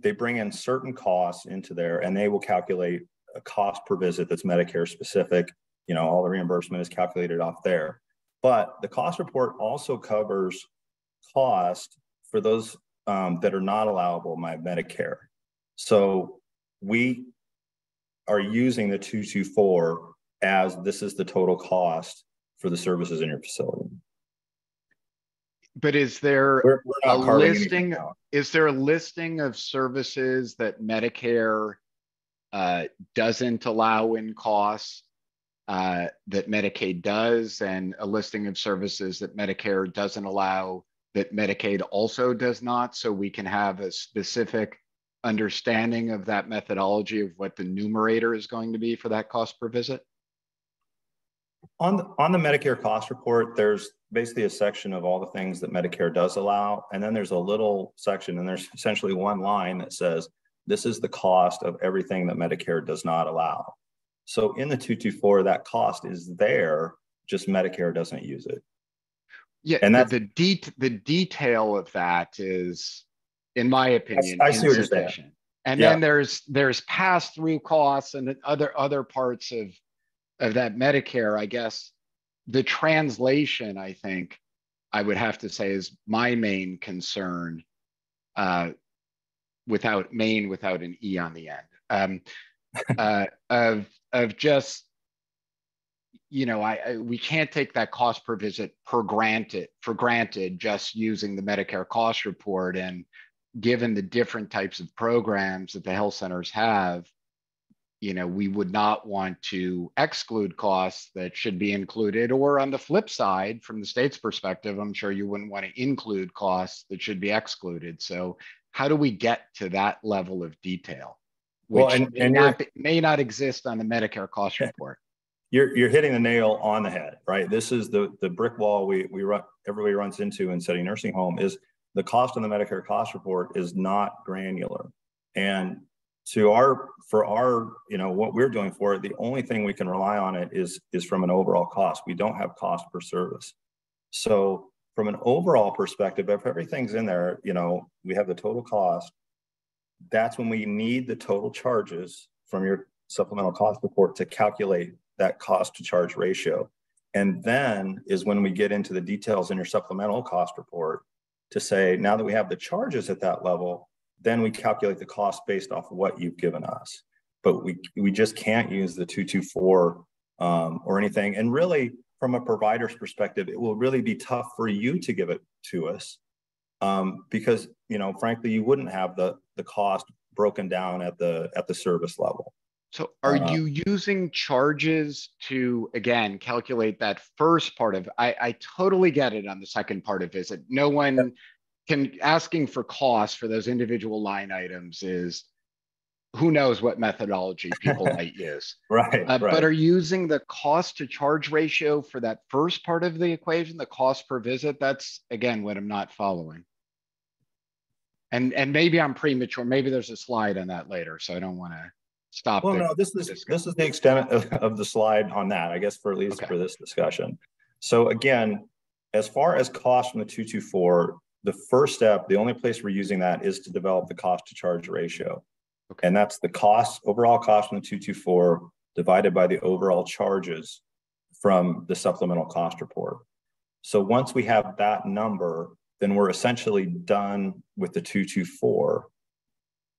they bring in certain costs into there, and they will calculate a cost per visit that's Medicare specific. You know, all the reimbursement is calculated off there. But the cost report also covers cost for those that are not allowable by Medicare. So we are using the 224 as this is the total cost for the services in your facility. But is there we're a listing? Is there a listing of services that Medicare doesn't allow in costs that Medicaid does, and a listing of services that Medicare doesn't allow that Medicaid also does not, so we can have a specific understanding of that methodology of what the numerator is going to be for that cost per visit? On the Medicare cost report, there's basically a section of all the things that Medicare does allow. And then there's a little section, and there's essentially one line that says, this is the cost of everything that Medicare does not allow. So in the 224, that cost is there, just Medicare doesn't use it. Yeah, and that's the detail of that is, in my opinion, I see what you're saying. And then there's pass-through costs and other parts of that Medicare. I guess the translation, I think I would have to say, is my main concern, without an E on the end, of just, you know, we can't take that cost per visit for granted just using the Medicare cost report. And given the different types of programs that the health centers have, you know, we would not want to exclude costs that should be included, or on the flip side, from the state's perspective, I'm sure you wouldn't want to include costs that should be excluded. So how do we get to that level of detail, which may not exist on the Medicare cost report? You're hitting the nail on the head, right? This is the brick wall everybody runs into in setting nursing home, is the cost on the Medicare cost report is not granular. And for our, you know, what we're doing for it, the only thing we can rely on it is from an overall cost. We don't have cost per service. So from an overall perspective, if everything's in there, you know, we have the total cost. That's when we need the total charges from your supplemental cost report to calculate that cost to charge ratio. And then is when we get into the details in your supplemental cost report to say, now that we have the charges at that level, then we calculate the cost based off of what you've given us. But we just can't use the 224 or anything. And really, from a provider's perspective, it will really be tough for you to give it to us because, you know, frankly, you wouldn't have the cost broken down at the service level. So are you using charges to, again, calculate that first part of, I totally get it on the second part of visit. No one can, asking for costs for those individual line items is, who knows what methodology people might use. Right. But are you using the cost to charge ratio for that first part of the equation, the cost per visit? That's, again, what I'm not following. And maybe I'm premature. Maybe there's a slide on that later, so I don't want to stop. Well, no, this is the extent of the slide on that, I guess, for at least for this discussion. So again, as far as cost from the 224, the first step, the only place we're using that is to develop the cost to charge ratio. Okay. And that's the cost, overall cost from the 224 divided by the overall charges from the supplemental cost report. So once we have that number, then we're essentially done with the 224.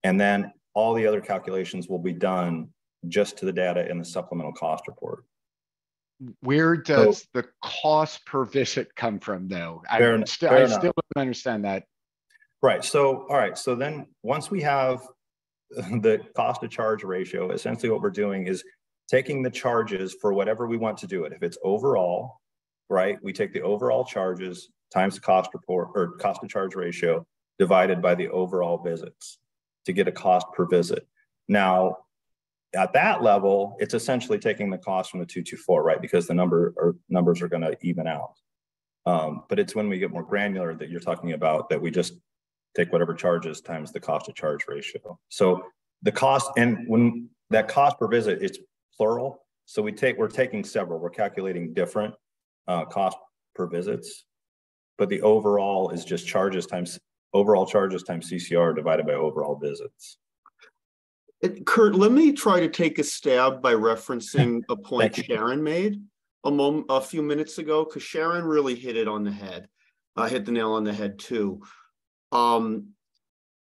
And then all the other calculations will be done just to the data in the supplemental cost report. Where does the cost per visit come from, though? I still don't understand that. Right. So, all right. So then once we have the cost to charge ratio, essentially what we're doing is taking the charges for whatever we want to do it. If it's overall, right, we take the overall charges times the cost report or cost to charge ratio divided by the overall visits to get a cost per visit. Now, at that level, it's essentially taking the cost from the 224, right? Because the numbers are going to even out. But it's when we get more granular that you're talking about that we just take whatever charges times the cost to charge ratio. So the cost, and when that cost per visit, it's plural. So we're taking several, we're calculating different. cost per visits, but the overall is just charges times overall charges times CCR divided by overall visits. Kurt, let me try to take a stab by referencing a point Sharon made a few minutes ago, because Sharon really hit it on the head, hit the nail on the head too.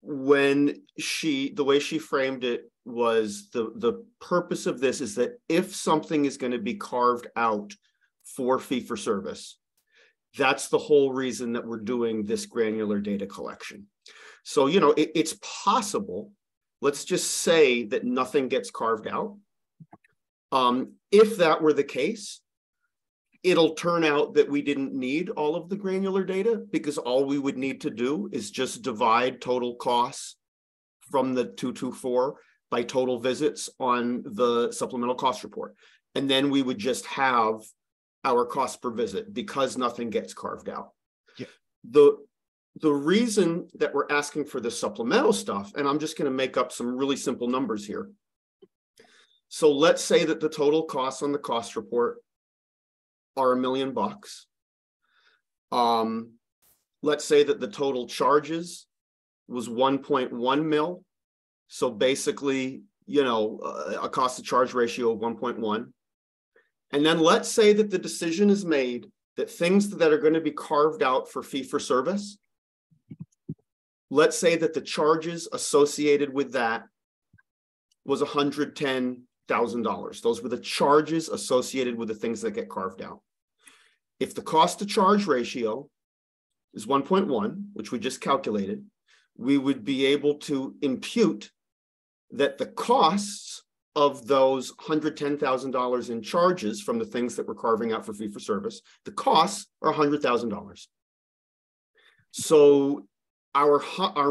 When the way she framed it was the purpose of this is that if something is going to be carved out for fee for service, that's the whole reason that we're doing this granular data collection. So, you know, it's possible. Let's just say that nothing gets carved out. If that were the case, it'll turn out that we didn't need all of the granular data, because all we would need to do is just divide total costs from the 224 by total visits on the supplemental cost report. And then we would just have our cost per visit because nothing gets carved out. Yeah. The reason that we're asking for the supplemental stuff, and I'm just going to make up some really simple numbers here. So let's say that the total costs on the cost report are $1 million. Let's say that the total charges was 1.1 mil. So basically, you know, a cost to charge ratio of 1.1. And then let's say that the decision is made that things that are going to be carved out for fee for service, let's say that the charges associated with that was $110,000. Those were the charges associated with the things that get carved out. If the cost to charge ratio is 1.1, which we just calculated, we would be able to impute that the costs of those $110,000 in charges from the things that we're carving out for fee for service, the costs are $100,000. So our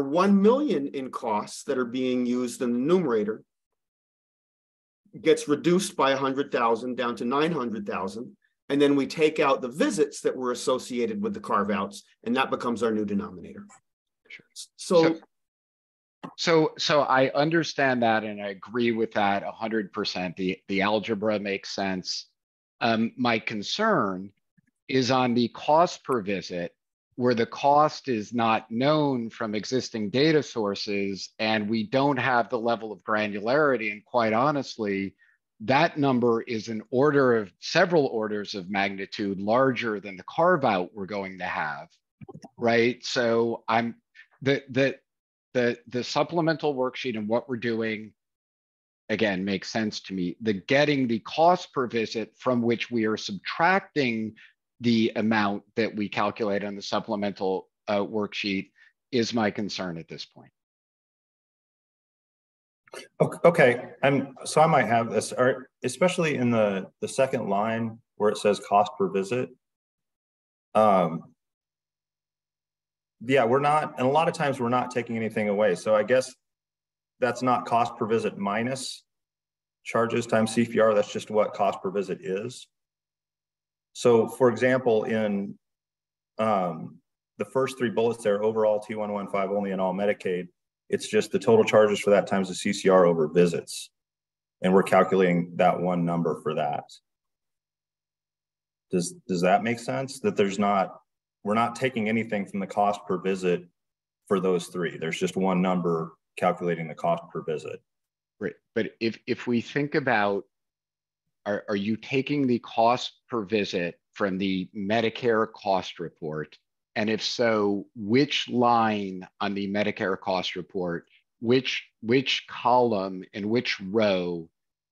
1 million in costs that are being used in the numerator gets reduced by 100,000 down to 900,000. And then we take out the visits that were associated with the carve outs, and that becomes our new denominator. So I understand that, and I agree with that 100%. The algebra makes sense. My concern is on the cost per visit, where the cost is not known from existing data sources, and we don't have the level of granularity. And quite honestly, that number is an order of several orders of magnitude larger than the carve out we're going to have, right? So the supplemental worksheet and what we're doing, again, makes sense to me. Getting the cost per visit from which we are subtracting the amount that we calculate on the supplemental worksheet is my concern at this point. Okay, so I might have this, especially in the second line where it says cost per visit. Yeah, we're not, and a lot of times we're not taking anything away. So I guess that's not cost per visit minus charges times CPR. That's just what cost per visit is. So for example, in the first three bullets there, overall T115 only and all Medicaid, it's just the total charges for that times the CCR over visits. And we're calculating that one number for that. Does that make sense? That we're not taking anything from the cost per visit for those three. There's just one number calculating the cost per visit. Right, but if we think about, are you taking the cost per visit from the Medicare cost report? And if so, which line on the Medicare cost report, which column and which row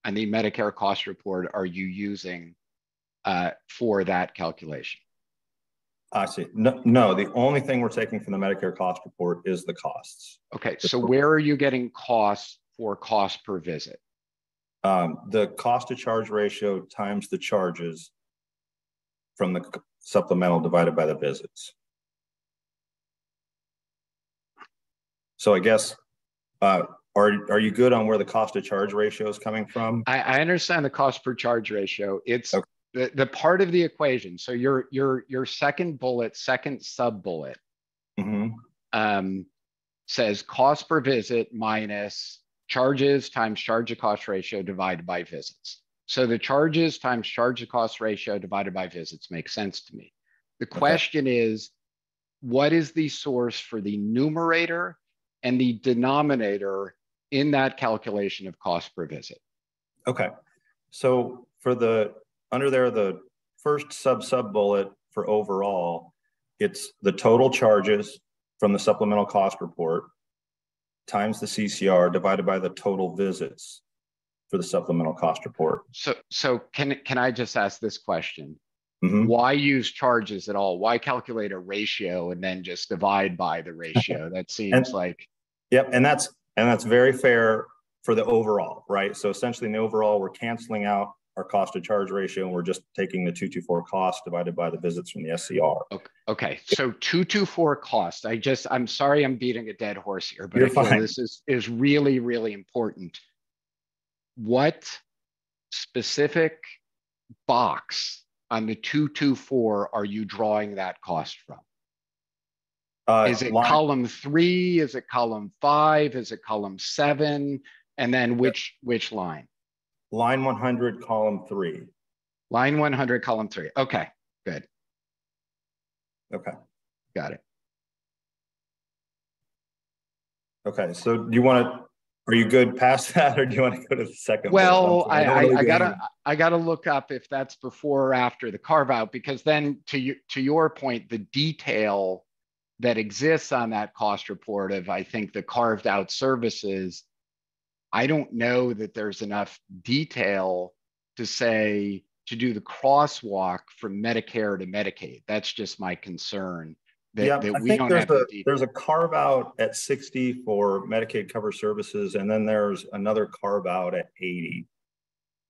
on the Medicare cost report are you using for that calculation? I see. No, the only thing we're taking from the Medicare cost report is the costs. Okay, so where are you getting costs for cost per visit? The cost to charge ratio times the charges from the supplemental divided by the visits. So I guess, are you good on where the cost to charge ratio is coming from? I understand the cost per charge ratio. It's okay. The part of the equation. So your second bullet, second sub bullet, says cost per visit minus charges times charge to cost ratio divided by visits. So the charges times charge to cost ratio divided by visits makes sense to me. The question is, what is the source for the numerator and the denominator in that calculation of cost per visit? Okay. So for the, under there, the first sub bullet for overall, it's the total charges from the supplemental cost report times the CCR divided by the total visits for the supplemental cost report. So can I just ask this question? Why use charges at all? Why calculate a ratio and then just divide by the ratio? That seems like. Yep, and that's very fair for the overall, right? So essentially in the overall, we're canceling out our cost to charge ratio and we're just taking the 224 cost divided by the visits from the SCR. Okay, so 224 cost. I'm sorry I'm beating a dead horse here, but You're I feel fine. this is really, really important. What specific box on the 224 are you drawing that cost from? Is it column 3? Is it column 5? Is it column 7? And then which line? Line 100, column 3. Line 100, column 3. Okay, good. Okay. Got it. Okay, so do you want to, are you good past that or do you want to go to the second? Well, I gotta look up if that's before or after the carve out, because then to your point, the detail that exists on that cost report of, I think, the carved out services, I don't know that there's enough detail to say, to do the crosswalk from Medicare to Medicaid. That's just my concern. That we don't have the detail. There's a carve out at 60 for Medicaid cover services, and then there's another carve out at 80.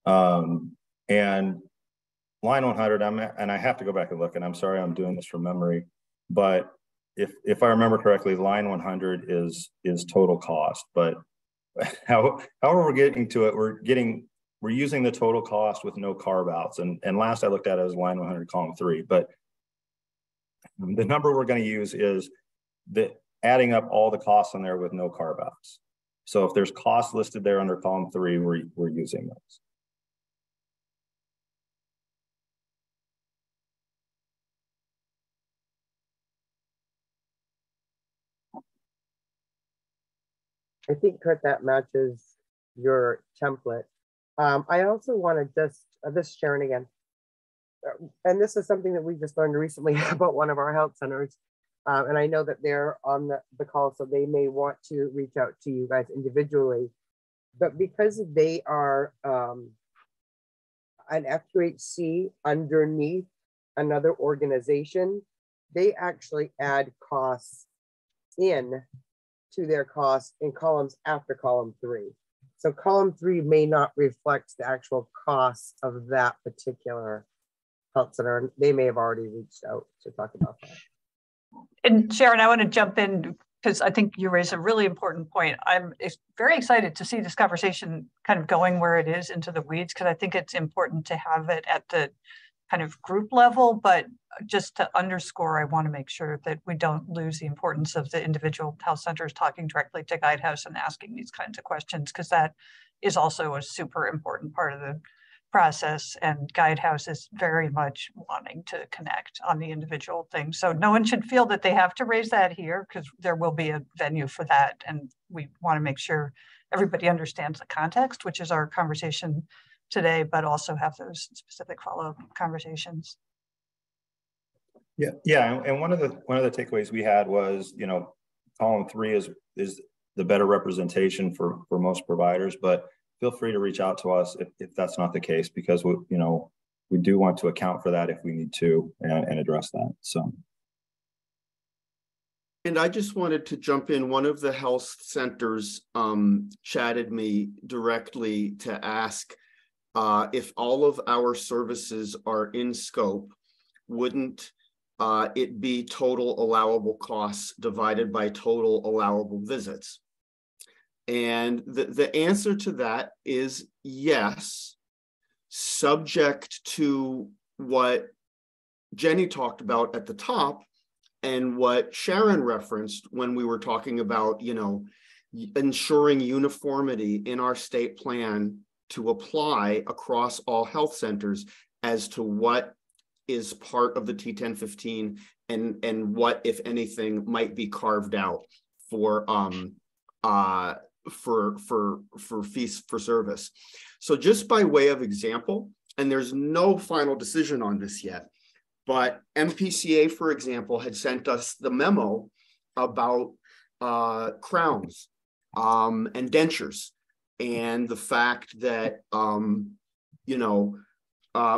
And line 100, and I have to go back and look, and I'm sorry I'm doing this from memory, but if I remember correctly, line 100 is total cost. But however we're getting to it, we're using the total cost with no carve outs. And last I looked at it as line 100, column 3. But the number we're going to use is adding up all the costs in there with no carve outs. So if there's costs listed there under column 3, we're using those. I think, Kurt, that matches your template. I also want to just, this is Sharon again, and this is something that we just learned recently about one of our health centers. And I know that they're on the call, so they may want to reach out to you guys individually. But because they are an FQHC underneath another organization, they actually add costs in to their costs in columns after column 3. So column 3 may not reflect the actual costs of that particular health center. They may have already reached out to talk about that. And Sharon, I want to jump in because I think you raised a really important point. I'm very excited to see this conversation kind of going where it is into the weeds, because I think it's important to have it at the kind of group level, but just to underscore, I want to make sure that we don't lose the importance of the individual health centers talking directly to Guidehouse and asking these kinds of questions, because that is also a super important part of the process, and Guidehouse is very much wanting to connect on the individual thing. So no one should feel that they have to raise that here, because there will be a venue for that, and we want to make sure everybody understands the context, which is our conversation today, but also have those specific follow-up conversations. Yeah, and one of the takeaways we had was, column 3 is the better representation for most providers, but feel free to reach out to us if that's not the case, because we do want to account for that if we need to and address that. So. And I just wanted to jump in. One of the health centers chatted me directly to ask if all of our services are in scope, wouldn't it be total allowable costs divided by total allowable visits? And the answer to that is yes, subject to what Jenny talked about at the top and what Sharon referenced when we were talking about, ensuring uniformity in our state plan to apply across all health centers as to what is part of the T1015 and what, if anything, might be carved out for fees for service. So just by way of example, and there's no final decision on this yet, but MPCA, for example, had sent us the memo about crowns and dentures, and the fact that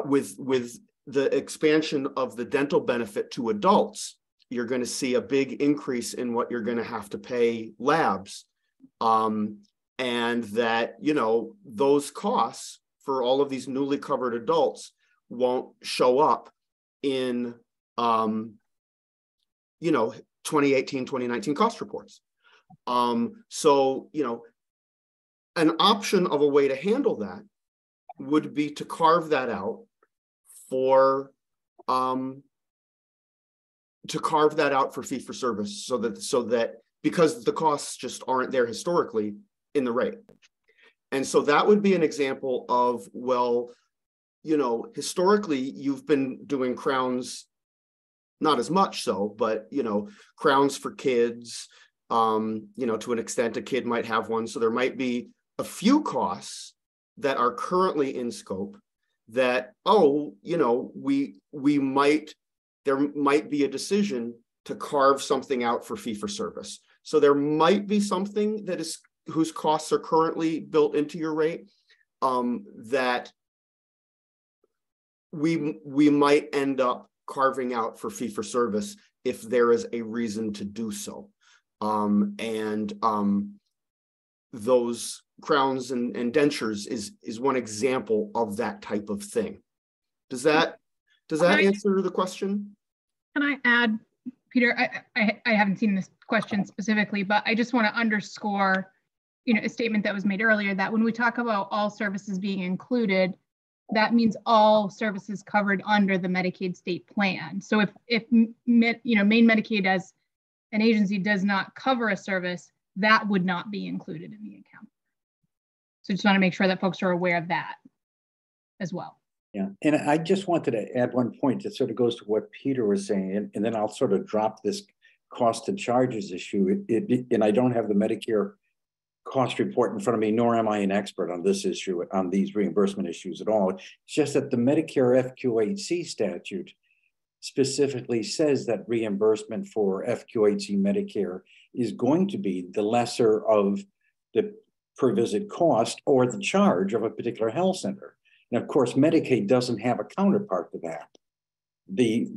with the expansion of the dental benefit to adults, you're going to see a big increase in what you're going to have to pay labs, and that those costs for all of these newly covered adults won't show up in 2018, 2019 cost reports. So an option of a way to handle that would be to carve that out for fee for service, so that because the costs just aren't there historically in the rate. And so that would be an example of, well, historically you've been doing crowns, not as much so, but crowns for kids, to an extent a kid might have one. So there might be a few costs that are currently in scope that, there might be a decision to carve something out for fee for service. So there might be something that is whose costs are currently built into your rate, that we might end up carving out for fee for service if there is a reason to do so. Those crowns and dentures is one example of that type of thing. Does that answer the question? Can I add, Peter, I haven't seen this question specifically, but I just want to underscore, a statement that was made earlier, that when we talk about all services being included, that means all services covered under the Medicaid state plan. So if Maine Medicaid as an agency does not cover a service, that would not be included in the account. So just want to make sure that folks are aware of that as well. Yeah, and I just wanted to add one point that sort of goes to what Peter was saying, and then I'll sort of drop this cost to charges issue. And I don't have the Medicare cost report in front of me, nor am I an expert on this issue, on these reimbursement issues at all. It's just that the Medicare FQHC statute specifically says that reimbursement for FQHC Medicare is going to be the lesser of the per visit cost or the charge of a particular health center. And of course, Medicaid doesn't have a counterpart to that.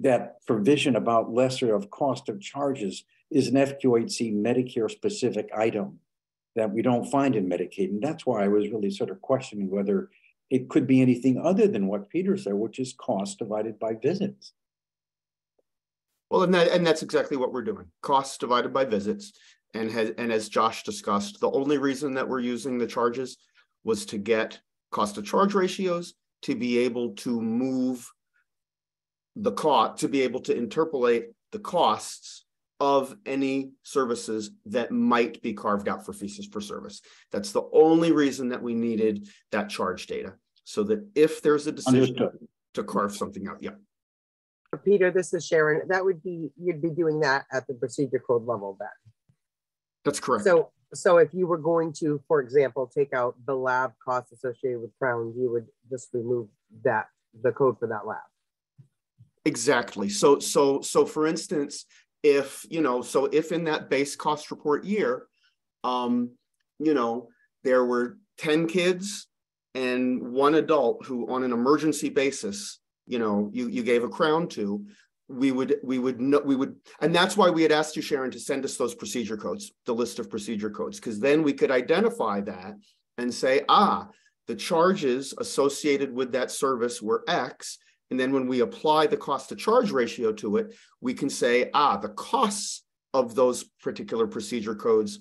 That provision about lesser of cost of charges is an FQHC Medicare specific item that we don't find in Medicaid. And that's why I was really sort of questioning whether it could be anything other than what Peter said, which is cost divided by visits. Well, and that's exactly what we're doing. Costs divided by visits. And as Josh discussed, the only reason that we're using the charges was to get cost to charge ratios, to be able to move the cost, to be able to interpolate the costs of any services that might be carved out for fees for service. That's the only reason that we needed that charge data, so that if there's a decision to carve something out. Yeah. Peter, this is Sharon. That would be, you'd be doing that at the procedure code level then. That's correct. So if you were going to, for example, take out the lab costs associated with crowns, you would just remove the code for that lab. Exactly. So for instance, if in that base cost report year, there were 10 kids and one adult who on an emergency basis, you gave a crown to, we would, and that's why we had asked you, Sharon, to send us those procedure codes, the list of procedure codes, because then we could identify that and say, the charges associated with that service were X. And then when we apply the cost to charge ratio to it, we can say, the costs of those particular procedure codes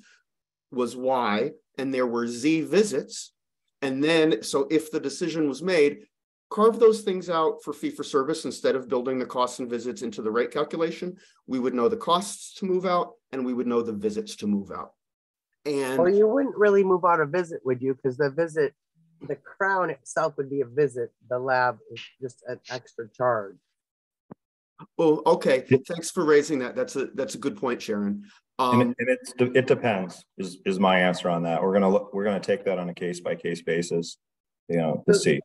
was Y, and there were Z visits. And then, so if the decision was made, carve those things out for fee for service instead of building the costs and visits into the rate calculation. We would know the costs to move out and we would know the visits to move out. And well, you wouldn't really move out a visit, would you? Because the visit the crown itself would be a visit. The lab is just an extra charge. Oh, okay. Thanks for raising that. That's a good point, Sharon. And it depends is my answer on that. We're gonna take that on a case by case basis, you know, to see.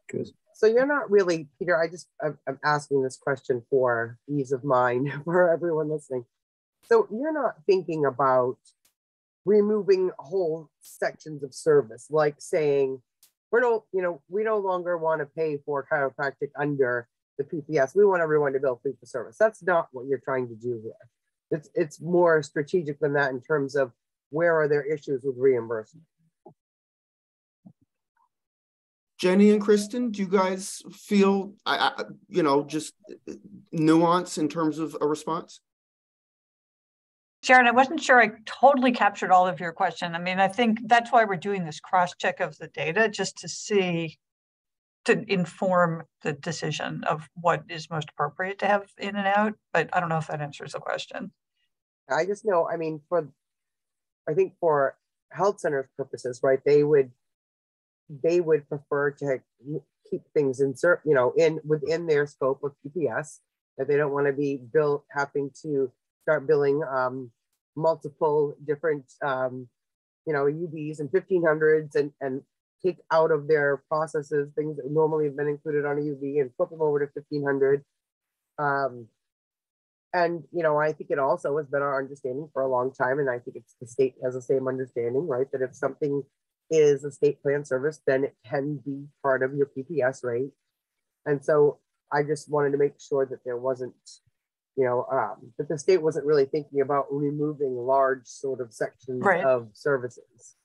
So you're not really, Peter. I'm asking this question for ease of mind for everyone listening. So you're not thinking about removing whole sections of service, like saying we no longer want to pay for chiropractic under the PPS. We want everyone to bill fee for service. That's not what you're trying to do here. It's more strategic than that in terms of where are there issues with reimbursement. Jenny and Kristen, do you guys feel, just nuance in terms of a response? Sharon, I wasn't sure I totally captured all of your question. I mean, I think that's why we're doing this cross-check of the data, just to inform the decision of what is most appropriate to have in and out, but I don't know if that answers the question. I just know, I mean, I think for health centers purposes, right, they would prefer to keep things within their scope of PPS, that they don't want to be having to start billing multiple different UBs and 1500s and take out of their processes things that normally have been included on a UB and flip them over to 1500. And I think it also has been our understanding for a long time, and I think it's the state has the same understanding, right, that if something is a state plan service, then it can be part of your PPS rate. And so I just wanted to make sure that there wasn't, that the state wasn't really thinking about removing large sort of sections of services.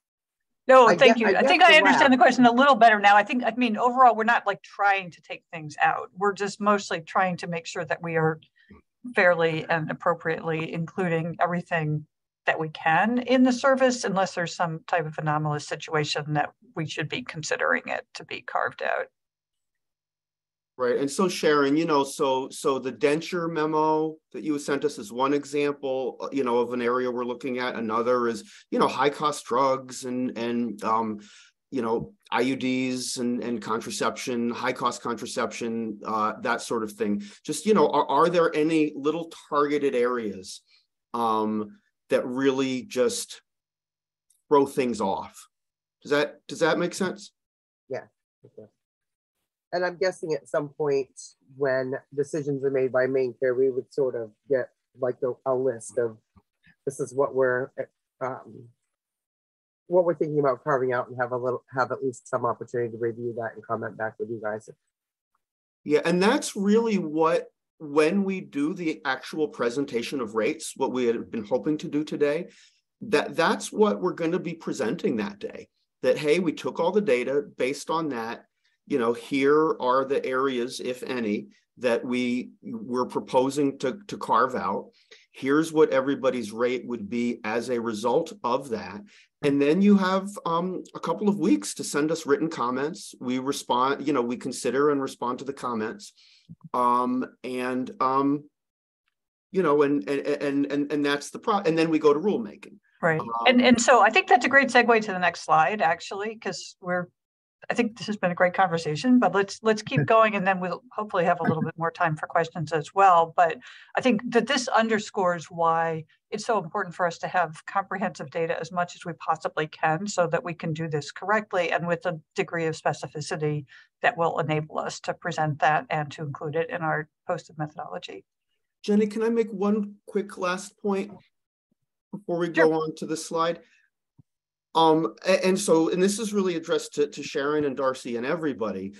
No, thank you. I think I understand the question a little better now. I mean, overall, we're not like trying to take things out. We're just mostly trying to make sure that we are fairly and appropriately including everything that we can in the service, unless there's some type of anomalous situation that we should be considering it to be carved out. Right. And so Sharon, so the denture memo that you sent us is one example, of an area we're looking at. Another is, high cost drugs and IUDs and contraception, high cost contraception, that sort of thing. Just, are there any little targeted areas that really just throw things off? Does that make sense? Yeah. Okay. And I'm guessing at some point when decisions are made by main care, we would sort of get like a list of this is what we're thinking about carving out, and have at least some opportunity to review that and comment back with you guys. Yeah, and that's really when we do the actual presentation of rates, what we had been hoping to do today, that's what we're going to be presenting that day. That, hey, we took all the data based on that. Here are the areas, if any, that we're proposing to carve out. Here's what everybody's rate would be as a result of that. And then you have a couple of weeks to send us written comments. We respond, we consider and respond to the comments. And that's the and then we go to rulemaking. Right. And so I think that's a great segue to the next slide, actually, because I think this has been a great conversation, but let's keep going, and then we'll hopefully have a little bit more time for questions as well. But I think that this underscores why it's so important for us to have comprehensive data as much as we possibly can, so that we can do this correctly and with a degree of specificity that will enable us to present that and to include it in our posted methodology. Jenny, can I make one quick last point before we go on to the slide? And this is really addressed to Sharon and Darcy and everybody.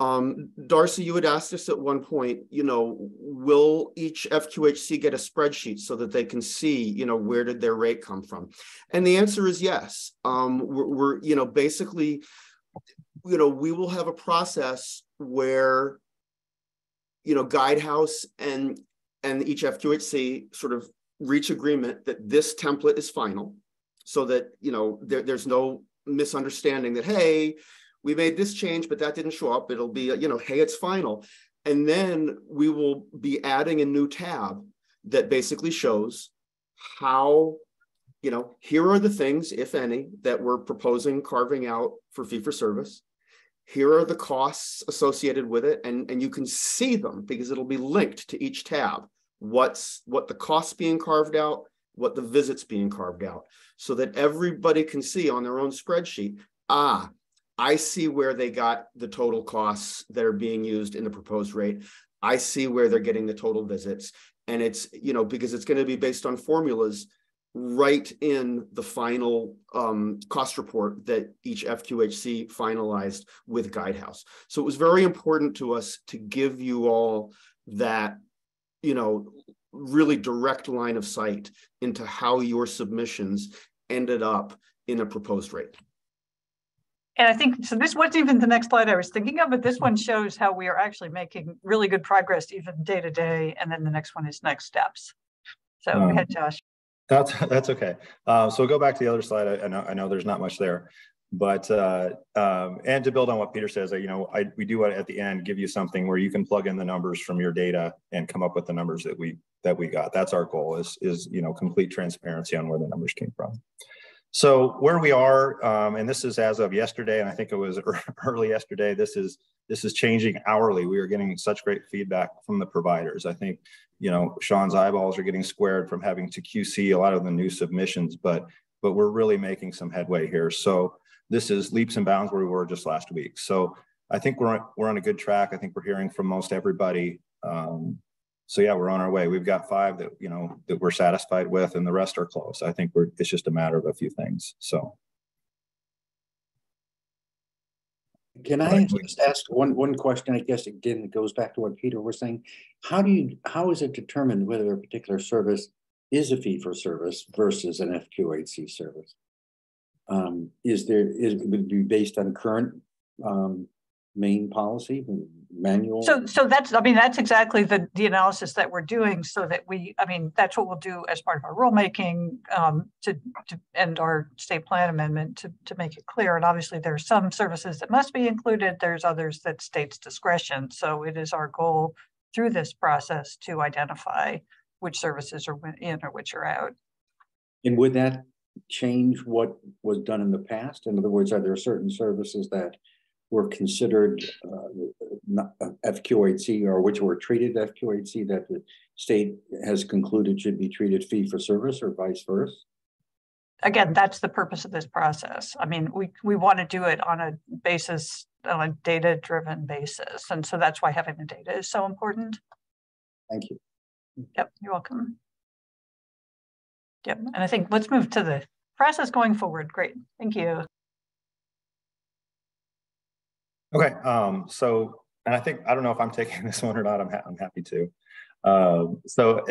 Darcy, you had asked us at one point, will each FQHC get a spreadsheet so that they can see, where did their rate come from? And the answer is yes. We're basically, we will have a process where, Guidehouse and each FQHC sort of reach agreement that this template is final. So that, there's no misunderstanding that, hey, we made this change, but that didn't show up. It'll be, hey, it's final. And then we will be adding a new tab that basically shows how, here are the things, if any, that we're proposing carving out for fee for service. here are the costs associated with it, and you can see them because it'll be linked to each tab. What the costs being carved out, what the visits being carved out, so that everybody can see on their own spreadsheet, I see where they got the total costs that are being used in the proposed rate. I see where they're getting the total visits. And it's, you know, because it's going to be based on formulas right in the final cost report that each FQHC finalized with Guidehouse. So it was very important to us to give you all that, you know, really direct line of sight into how your submissions ended up in a proposed rate. And I think, so this wasn't even the next slide I was thinking of, but this one shows how we are actually making really good progress even day to day. And then the next one is next steps. So go ahead, Josh. That's okay. So we'll go back to the other slide. I know there's not much there, but and to build on what Peter says, you know, we do at the end give you something where you can plug in the numbers from your data and come up with the numbers that we got. That's our goal, is you know, complete transparency on where the numbers came from. So where we are, and this is as of yesterday, and I think it was early yesterday, this is changing hourly. We are getting such great feedback from the providers. I think, you know, Sean's eyeballs are getting squared from having to QC a lot of the new submissions, but we're really making some headway here. So this is leaps and bounds where we were just last week. So I think we're on a good track. I think we're hearing from most everybody. So yeah, we're on our way. We've got 5 that, you know, that we're satisfied with, and the rest are close. I think it's just a matter of a few things. So. Can I just ask one question? I guess again, it goes back to what Peter was saying. How is it determined whether a particular service is a fee for service versus an FQHC service? Would it be based on current main policy manual? So that's, I mean, that's exactly the analysis that we're doing, so that that's what we'll do as part of our rulemaking to end our state plan amendment to make it clear. And obviously there are some services that must be included. There's others that state's discretion. So it is our goal through this process to identify which services are in or which are out. And would that change what was done in the past? In other words, are there certain services that were considered FQHC, or which were treated FQHC, that the state has concluded should be treated fee for service, or vice versa? Again, that's the purpose of this process. I mean, we want to do it on a data-driven basis. And so that's why having the data is so important. Thank you. Yep, you're welcome. Yep, and I think let's move to the process going forward. Great, thank you. Okay, so, and I think, I don't know if I'm taking this one or not, I'm happy to. So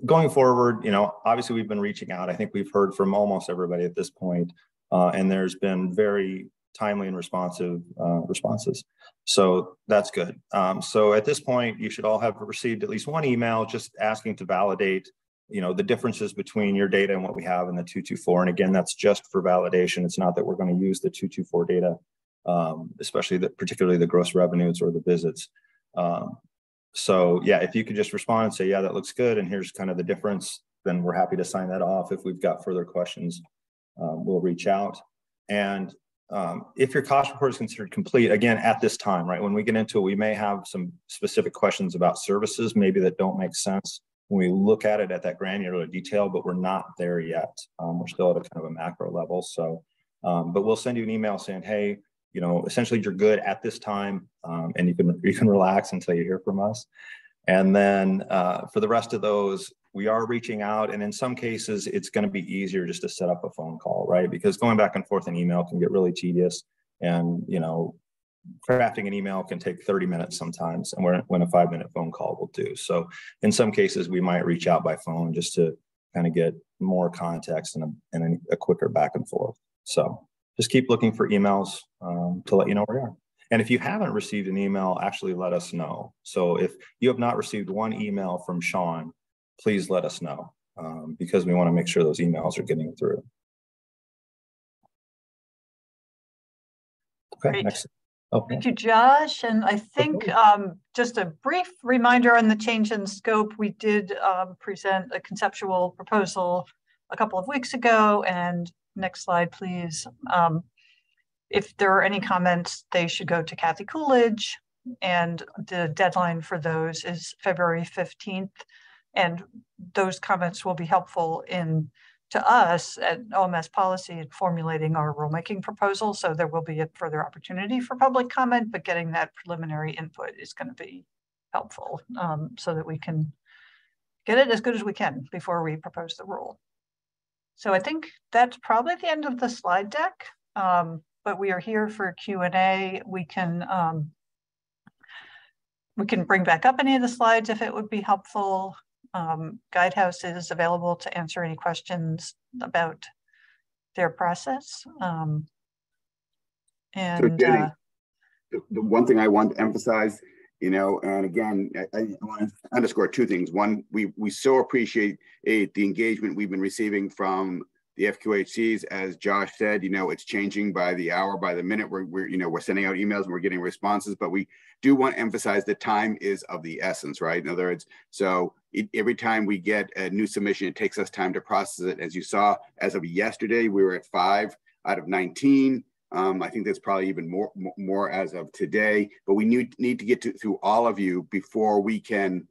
going forward, you know, obviously we've been reaching out. I think we've heard from almost everybody at this point, and there's been very timely and responsive responses. So that's good. So at this point, you should all have received at least one email just asking to validate, you know, the differences between your data and what we have in the 224. And again, that's just for validation. It's not that we're going to use the 224 data, especially particularly the gross revenues or the visits. So yeah, if you could just respond and say, yeah, that looks good, and here's kind of the difference, then we're happy to sign that off. If we've got further questions, we'll reach out. And if your cost report is considered complete, again, at this time, right, when we get into it, we may have some specific questions about services, maybe that don't make sense when we look at it at that granular detail, but we're not there yet. We're still at a kind of a macro level. So, but we'll send you an email saying, hey, you know, essentially you're good at this time, and you can relax until you hear from us. And then for the rest of those, we are reaching out, and in some cases, it's going to be easier just to set up a phone call, right? Because going back and forth in email can get really tedious, and you know, crafting an email can take 30 minutes sometimes, and when a 5-minute phone call will do. So in some cases, we might reach out by phone just to kind of get more context and a quicker back and forth. So just keep looking for emails to let you know where we are. And if you haven't received an email, actually let us know. So if you have not received one email from Sean, please let us know, because we want to make sure those emails are getting through. Okay, great. next. Okay. Thank you, Josh. And I think just a brief reminder on the change in scope. We did present a conceptual proposal a couple of weeks ago, and next slide, please. if there are any comments, they should go to Kathy Coolidge, and the deadline for those is February 15th. And those comments will be helpful to us at OMS policy in formulating our rulemaking proposal. So there will be a further opportunity for public comment, but getting that preliminary input is going to be helpful so that we can get it as good as we can before we propose the rule. So I think that's probably the end of the slide deck, but we are here for Q&A. We can bring back up any of the slides if it would be helpful. Guidehouse is available to answer any questions about their process. So Jenny, the one thing I want to emphasize, you know, and again, I want to underscore two things. One, we so appreciate the engagement we've been receiving from the FQHCs. As Josh said, you know, it's changing by the hour, by the minute. We're sending out emails and we're getting responses, but we do want to emphasize that time is of the essence, right? In other words, so every time we get a new submission, it takes us time to process it. As you saw, as of yesterday, we were at 5 out of 19. I think there's probably even more as of today, but we need to get through all of you before we can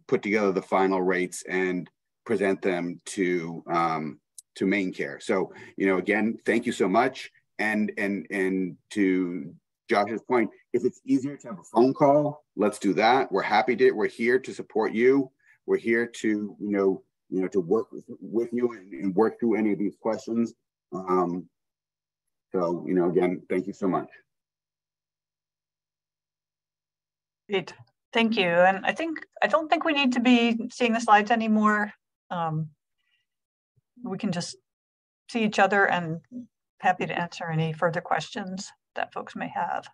put together the final rates and present them to main care. So, you know, again, thank you so much. And to Josh's point, if it's easier to have a phone call, let's do that. We're here to support you. We're here to, you know, to work with you and work through any of these questions. So, you know, again, thank you so much. Great, thank you. And I don't think we need to be seeing the slides anymore. We can just see each other, and happy to answer any further questions that folks may have.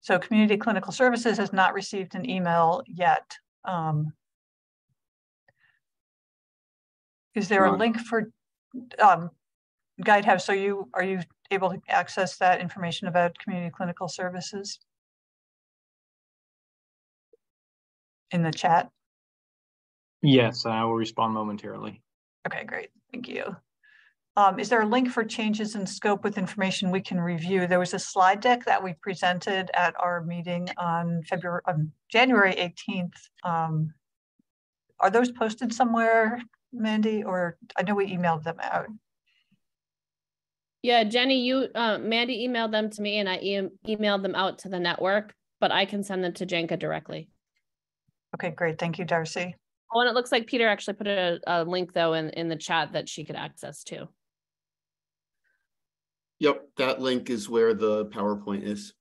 So Community Clinical Services has not received an email yet. Is there a link for Guidehouse? So are you able to access that information about Community Clinical Services in the chat? Yes, I will respond momentarily. Okay, great, thank you. Is there a link for changes in scope with information we can review? There was a slide deck that we presented at our meeting on January 18th. Are those posted somewhere, Mandy, or I know we emailed them out? Yeah, Jenny, Mandy emailed them to me, and I emailed them out to the network, but I can send them to Jenka directly. Okay, great, thank you, Darcy. Oh, and it looks like Peter actually put a link though in the chat that she could access to. Yep, that link is where the PowerPoint is.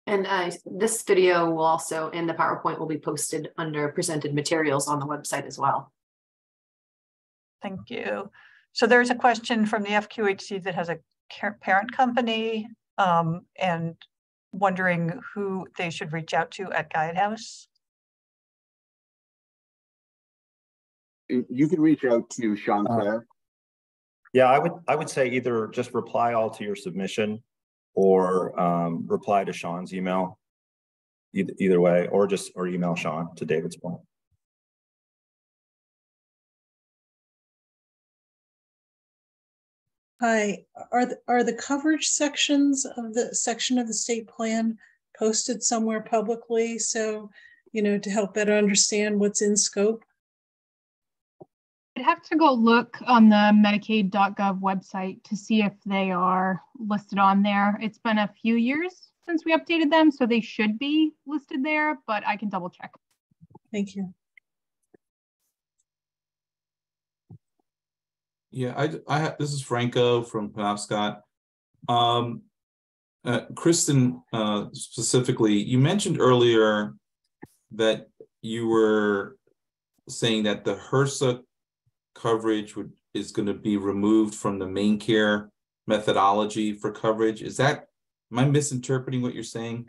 And this video will also, and the PowerPoint will be posted under presented materials on the website as well. Thank you. So there's a question from the FQHC that has a parent company and wondering who they should reach out to at Guidehouse. You can reach out to Sean Clare. Yeah, I would say either just reply all to your submission or reply to Sean's email, either way, or email Sean, to David's point. Hi, are the coverage sections of the section of the state plan posted somewhere publicly? So, you know, to help better understand what's in scope? I'd have to go look on the Medicaid.gov website to see if they are listed on there. It's been a few years since we updated them, so they should be listed there, but I can double check. Thank you. Yeah, this is Franco from Penobscot. Kristen, specifically, you mentioned earlier that you were saying that the HRSA coverage is going to be removed from the main care methodology for coverage. Am I misinterpreting what you're saying?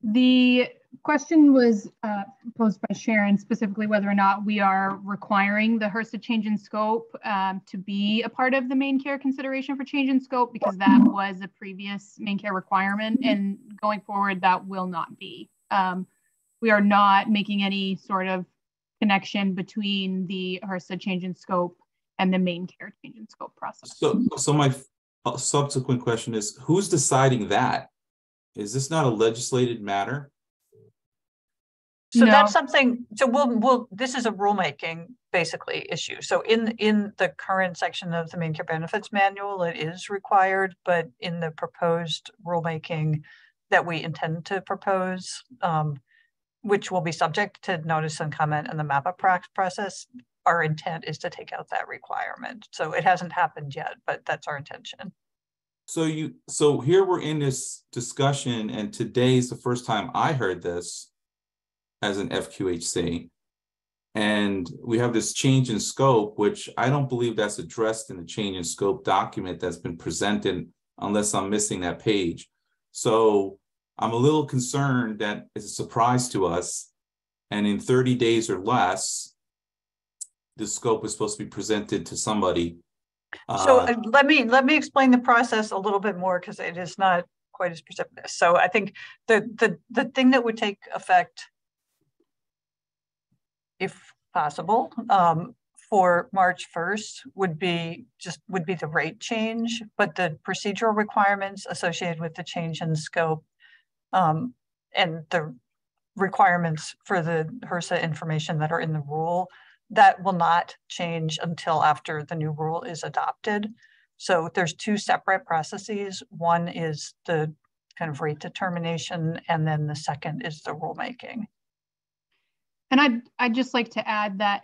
The question was posed by Sharon, specifically whether or not we are requiring the HRSA change in scope to be a part of the main care consideration for change in scope, because that was a previous main care requirement, and going forward that will not be. We are not making any sort of connection between the HRSA change in scope and the main care change in scope process. So my subsequent question is, who's deciding that? Is this not a legislated matter? So that's something, so this is a rulemaking basically issue. So in the current section of the main care benefits manual, it is required, but in the proposed rulemaking that we intend to propose, which will be subject to notice and comment in the MAPA process, our intent is to take out that requirement. So it hasn't happened yet, but that's our intention. So here we're in this discussion, and today's the first time I heard this as an FQHC. And we have this change in scope, which I don't believe that's addressed in the change in scope document that's been presented, unless I'm missing that page. So I'm a little concerned that it's a surprise to us. And in 30 days or less, the scope is supposed to be presented to somebody. So let me explain the process a little bit more, because it is not quite as precipitous. So I think the thing that would take effect, if possible, for March 1st would be the rate change, but the procedural requirements associated with the change in scope and the requirements for the HRSA information that are in the rule, that will not change until after the new rule is adopted. So there's two separate processes. One is the kind of rate determination, and then the second is the rulemaking. And I'd just like to add that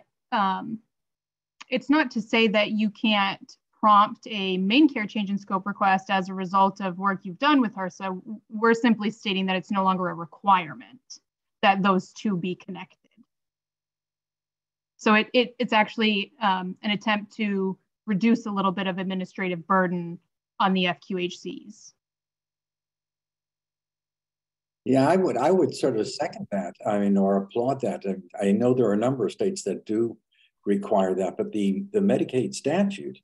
it's not to say that you can't prompt a main care change in scope request as a result of work you've done with HRSA. We're simply stating that it's no longer a requirement that those two be connected. So it's actually an attempt to reduce a little bit of administrative burden on the FQHCs. Yeah, I would sort of second that. I mean, or applaud that. I know there are a number of states that do require that, but the Medicaid statute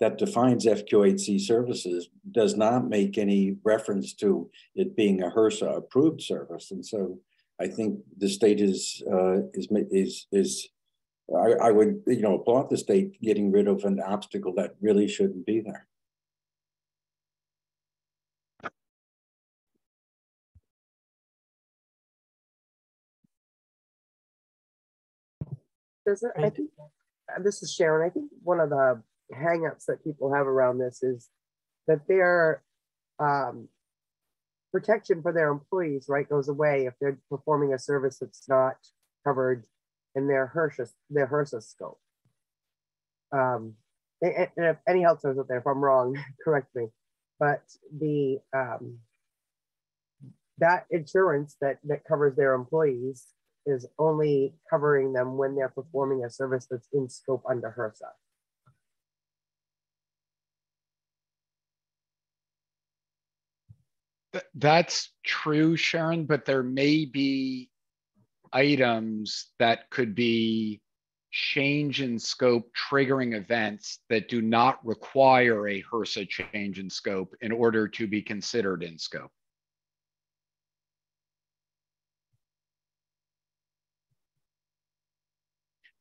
that defines FQHC services does not make any reference to it being a HRSA approved service, and so I think the state I would applaud the state getting rid of an obstacle that really shouldn't be there. I think this is Sharon. I think one of the hangups that people have around this is that their protection for their employees, right, goes away if they're performing a service that's not covered in their HRSA scope. And if any health service out there, if I'm wrong, correct me. But the that insurance that covers their employees is only covering them when they're performing a service that's in scope under HRSA. That's true, Sharon, but there may be items that could be change in scope triggering events that do not require a HRSA change in scope in order to be considered in scope.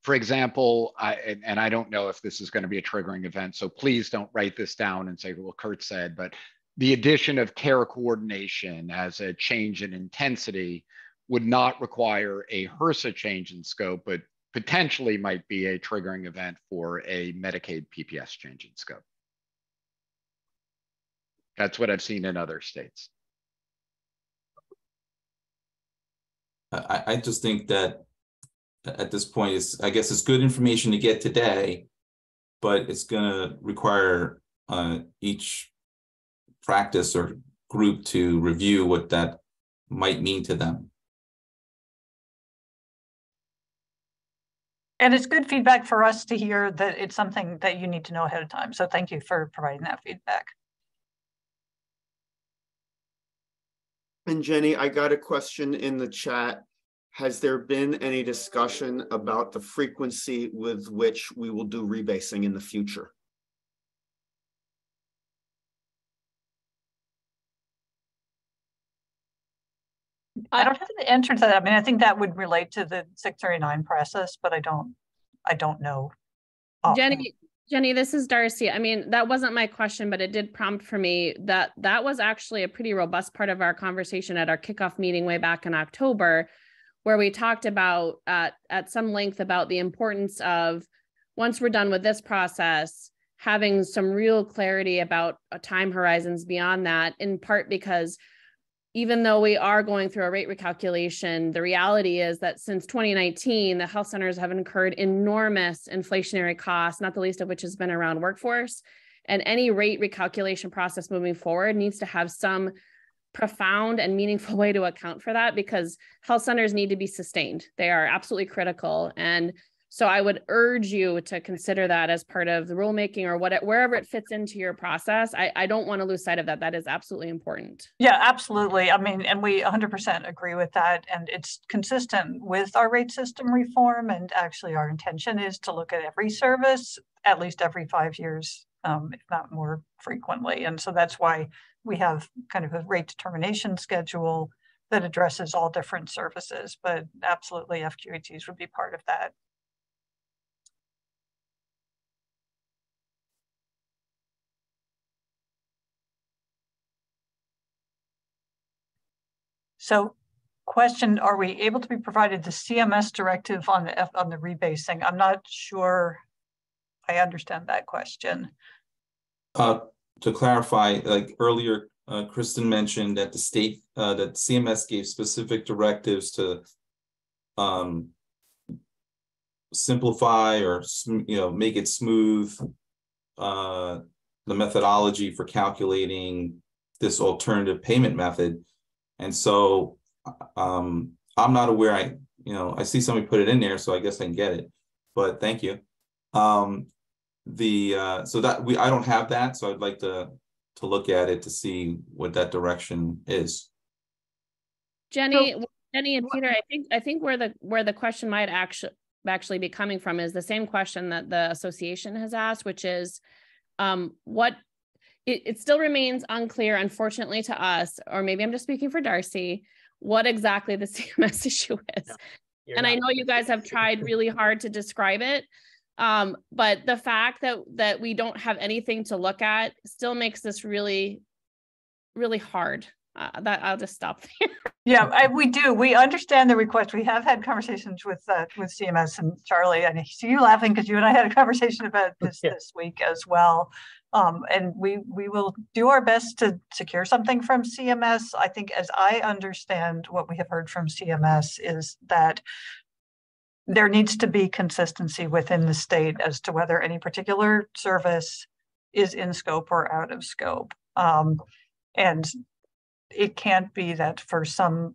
For example, and I don't know if this is going to be a triggering event, so please don't write this down and say, well, Kurt said, but the addition of care coordination as a change in intensity would not require a HRSA change in scope, but potentially might be a triggering event for a Medicaid PPS change in scope. That's what I've seen in other states. I just think that at this point, I guess it's good information to get today, but it's going to require each practice or group to review what that might mean to them. And it's good feedback for us to hear that it's something that you need to know ahead of time. So thank you for providing that feedback. And Jenny, I got a question in the chat. Has there been any discussion about the frequency with which we will do rebasing in the future? I don't have the answer to that. I mean, I think that would relate to the 639 process, but I don't know. Jenny, this is Darcy. I mean, that wasn't my question, but it did prompt for me that was actually a pretty robust part of our conversation at our kickoff meeting way back in October, where we talked about at some length about the importance of, once we're done with this process, having some real clarity about time horizons beyond that, in part because even though we are going through a rate recalculation, the reality is that since 2019, the health centers have incurred enormous inflationary costs, not the least of which has been around workforce. And any rate recalculation process moving forward needs to have some profound and meaningful way to account for that, because health centers need to be sustained. They are absolutely critical. And so I would urge you to consider that as part of the rulemaking or wherever it fits into your process. I don't want to lose sight of that. That is absolutely important. Yeah, absolutely. I mean, and we 100% agree with that. And it's consistent with our rate system reform. And actually our intention is to look at every service at least every 5 years, if not more frequently. And so that's why we have kind of a rate determination schedule that addresses all different services, but absolutely FQHCs would be part of that. So question, are we able to be provided the CMS directive on the rebasing? I'm not sure I understand that question. To clarify, like earlier, Kristen mentioned that the state, that CMS gave specific directives to simplify or make it smooth the methodology for calculating this alternative payment method. And so I'm not aware. I see somebody put it in there, so I guess I can get it. But thank you. So that I don't have that, so I'd like to look at it to see what that direction is. Jenny and Peter, I think where the question might actually be coming from is the same question that the association has asked, which is it still remains unclear, unfortunately, to us, or maybe I'm just speaking for Darcy, what exactly the CMS issue is. And I know you guys have tried really hard to describe it, but the fact that we don't have anything to look at still makes this really, really hard. That I'll just stop there. Yeah, we do. We understand the request. We have had conversations with CMS, and Charlie, I see you laughing because you and I had a conversation about this this week as well. And we will do our best to secure something from CMS. I think, as I understand what we have heard from CMS, is that there needs to be consistency within the state as to whether any particular service is in scope or out of scope. And it can't be that for some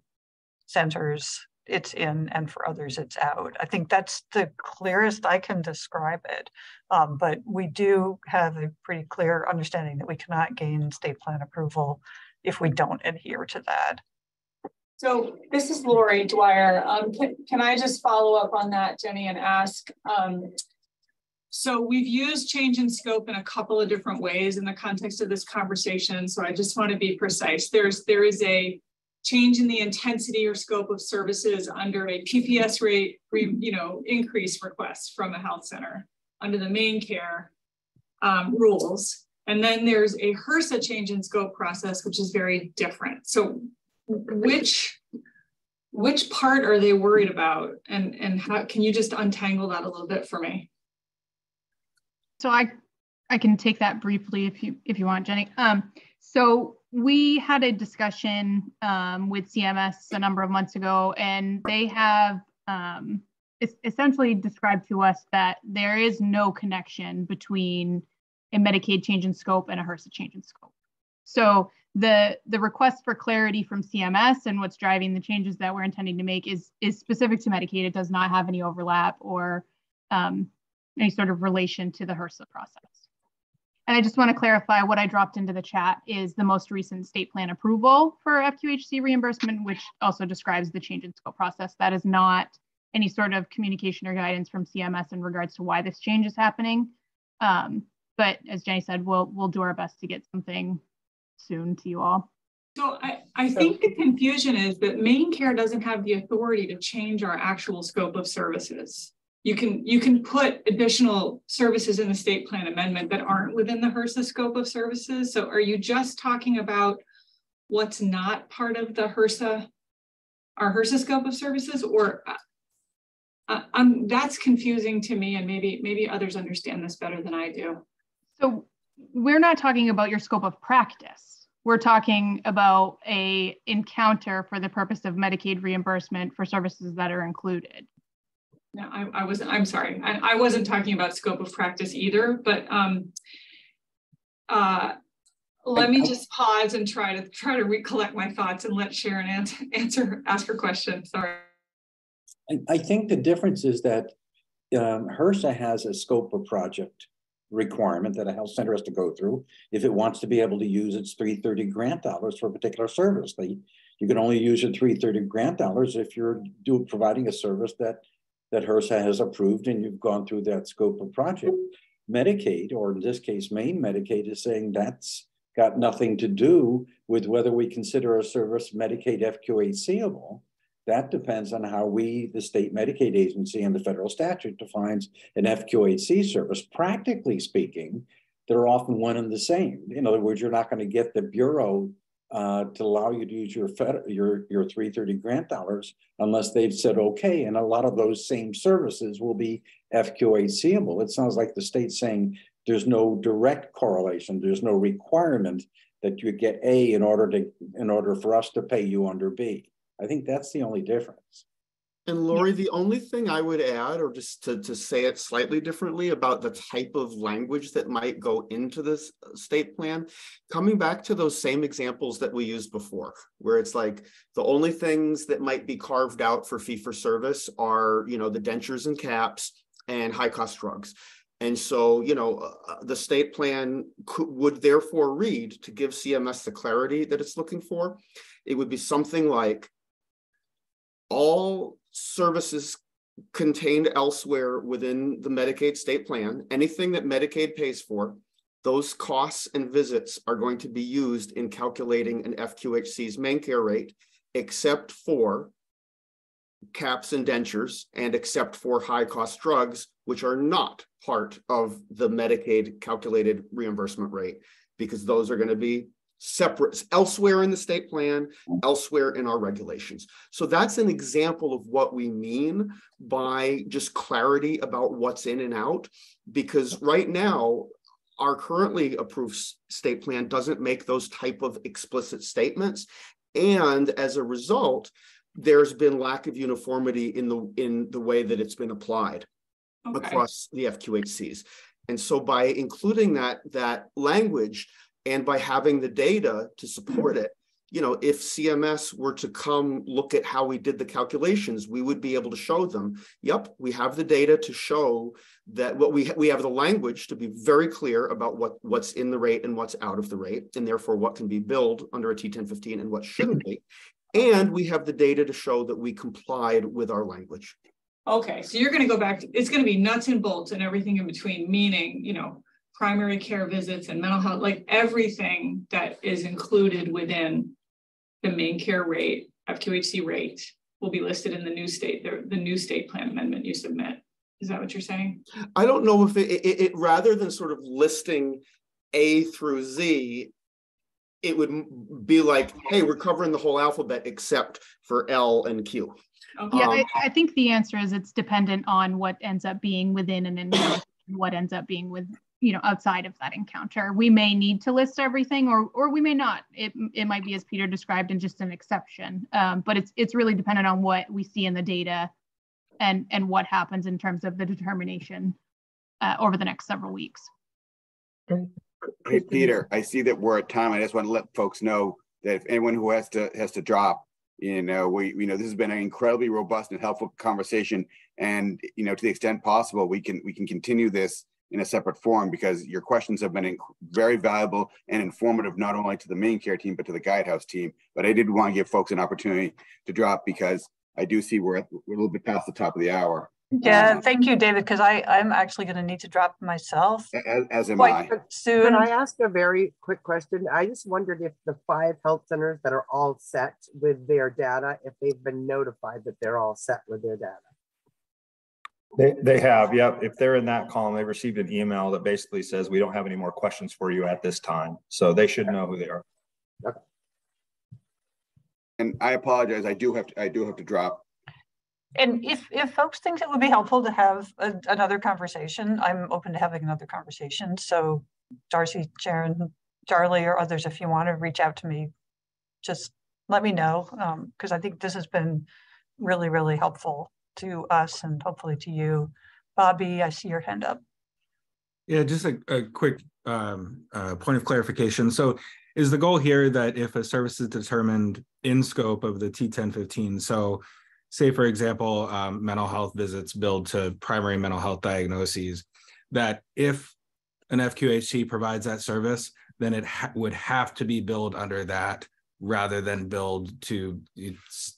centers it's in and for others it's out. I think that's the clearest I can describe it. But we do have a pretty clear understanding that we cannot gain state plan approval if we don't adhere to that. So this is Lori Dwyer. Can I just follow up on that, Jenny, and ask, so we've used change in scope in a couple of different ways in the context of this conversation. So I just want to be precise. There is a change in the intensity or scope of services under a PPS rate, increase request from a health center under the main care rules. And then there's a HRSA change in scope process, which is very different. So which part are they worried about? And how can you just untangle that a little bit for me? So I can take that briefly if you want, Jenny. So we had a discussion with CMS a number of months ago, and they have essentially described to us that there is no connection between a Medicaid change in scope and a HRSA change in scope. So the request for clarity from CMS and what's driving the changes that we're intending to make is specific to Medicaid. It does not have any overlap or any sort of relation to the HRSA process. And I just want to clarify what I dropped into the chat is the most recent state plan approval for FQHC reimbursement, which also describes the change in scope process. That is not any sort of communication or guidance from CMS in regards to why this change is happening. But as Jenny said, we'll do our best to get something soon to you all. So I think the confusion is that main care doesn't have the authority to change our actual scope of services. You can put additional services in the state plan amendment that aren't within the HRSA scope of services. So are you just talking about what's not part of the our HRSA scope of services, or that's confusing to me, and maybe others understand this better than I do. So we're not talking about your scope of practice. We're talking about a encounter for the purpose of Medicaid reimbursement for services that are included. No, I'm sorry. I wasn't talking about scope of practice either, but let me just pause and try to recollect my thoughts and let Sharon ask her question. Sorry. I think the difference is that HRSA has a scope of project requirement that a health center has to go through if it wants to be able to use its 330 grant dollars for a particular service. You can only use your 330 grant dollars if you're providing a service that HRSA has approved and you've gone through that scope of project. Medicaid, or in this case, Maine Medicaid, is saying that's got nothing to do with whether we consider a service Medicaid FQHC-able. That depends on how the state Medicaid agency and the federal statute defines an FQHC service. Practically speaking, they're often one and the same. In other words, you're not going to get the Bureau to allow you to use your 330 grant dollars unless they've said okay, and a lot of those same services will be FQHC-able. It sounds like the state's saying there's no direct correlation, there's no requirement that you get A in order for us to pay you under B. I think that's the only difference. And Lori, the only thing I would add, or just to say it slightly differently about the type of language that might go into this state plan, coming back to those same examples that we used before, where it's like the only things that might be carved out for fee-for-service are, the dentures and caps and high-cost drugs. And so, the state plan would therefore read, to give CMS the clarity that it's looking for, it would be something like all services contained elsewhere within the Medicaid state plan, anything that Medicaid pays for, those costs and visits are going to be used in calculating an FQHC's main care rate, except for caps and dentures, and except for high-cost drugs, which are not part of the Medicaid calculated reimbursement rate, because those are going to be separate elsewhere in the state plan, elsewhere in our regulations. So that's an example of what we mean by just clarity about what's in and out, because right now, our currently approved state plan doesn't make those type of explicit statements. And as a result, there's been lack of uniformity in the way that it's been applied across the FQHCs. And so by including that language, and by having the data to support it, if CMS were to come look at how we did the calculations, we would be able to show them, yep, we have the data to show that we have the language to be very clear about what's in the rate and what's out of the rate, and therefore what can be billed under a T1015 and what shouldn't be. And we have the data to show that we complied with our language. Okay, so you're going to go back to, it's going to be nuts and bolts and everything in between, meaning, primary care visits and mental health, like everything that is included within the main care rate, FQHC rate, will be listed in the new state plan amendment you submit. Is that what you're saying? I don't know if it rather than sort of listing A through Z, it would be like, hey, we're covering the whole alphabet except for L and Q. Okay. Yeah, I think the answer is it's dependent on what ends up being within an encounter and what ends up being with, outside of that encounter. We may need to list everything, or we may not. It might be, as Peter described, in just an exception. But it's really dependent on what we see in the data and what happens in terms of the determination over the next several weeks. Hey, Peter, I see that we're at time. I just want to let folks know that if anyone who has to drop, this has been an incredibly robust and helpful conversation. And, to the extent possible, we can continue this in a separate forum, because your questions have been very valuable and informative, not only to the main care team, but to the Guidehouse team. But I did want to give folks an opportunity to drop, because I do see we're a little bit past the top of the hour. Yeah, thank you, David, because I'm actually going to need to drop myself. As am I. Soon. Can I ask a very quick question? I just wondered if the 5 health centers that are all set with their data, if they've been notified that they're all set with their data. They have, yep. If they're in that column, they received an email that basically says we don't have any more questions for you at this time. So they should know who they are. Okay. And I apologize. I do have to drop. And if folks think it would be helpful to have another conversation, I'm open to having another conversation. So Darcy, Sharon, Charlie, or others, if you want to reach out to me, just let me know, because I think this has been really, really helpful to us and hopefully to you. Bobby, I see your hand up. Yeah, just a quick point of clarification. So is the goal here that if a service is determined in scope of the T1015, so say, for example, mental health visits billed to primary mental health diagnoses, that if an FQHC provides that service, then it would have to be billed under that rather than billed to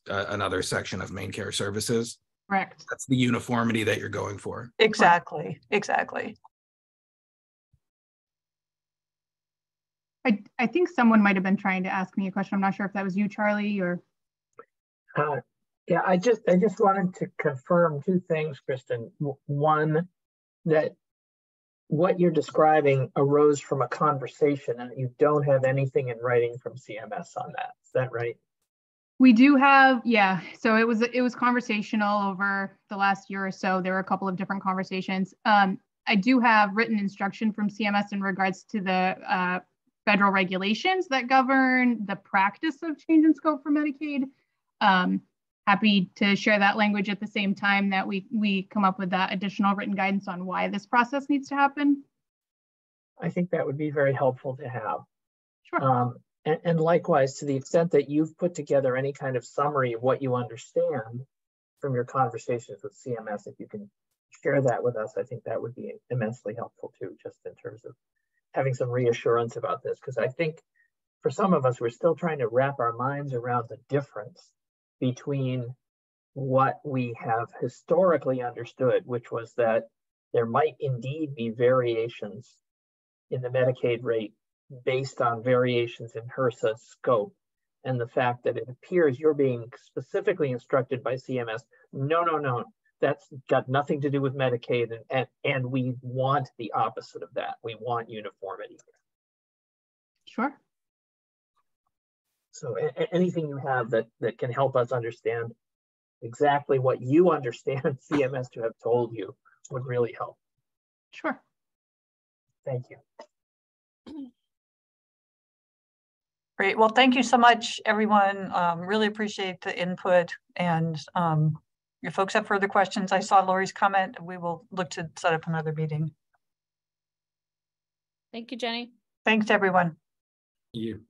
another section of main care services? Correct. That's the uniformity that you're going for. Exactly, exactly. I think someone might have been trying to ask me a question. I'm not sure if that was you, Charlie, or. Yeah, I just wanted to confirm 2 things, Kristen. One, that what you're describing arose from a conversation and you don't have anything in writing from CMS on that. Is that right? We do have, yeah. So it was conversational over the last year or so. There were a couple of different conversations. I do have written instruction from CMS in regards to the federal regulations that govern the practice of change in scope for Medicaid. Happy to share that language at the same time that we come up with that additional written guidance on why this process needs to happen. I think that would be very helpful to have. Sure. And likewise, to the extent that you've put together any kind of summary of what you understand from your conversations with CMS, if you can share that with us, I think that would be immensely helpful too, just in terms of having some reassurance about this. Because I think for some of us, we're still trying to wrap our minds around the difference between what we have historically understood, which was that there might indeed be variations in the Medicaid rate based on variations in HRSA scope, and the fact that it appears you're being specifically instructed by CMS, no, that's got nothing to do with Medicaid, and we want the opposite of that. We want uniformity. Sure. So anything you have that can help us understand exactly what you understand CMS to have told you would really help. Sure. Thank you. Great. Well, thank you so much, everyone. Really appreciate the input. And if folks have further questions, I saw Lori's comment. We will look to set up another meeting. Thank you, Jenny. Thanks, everyone. You.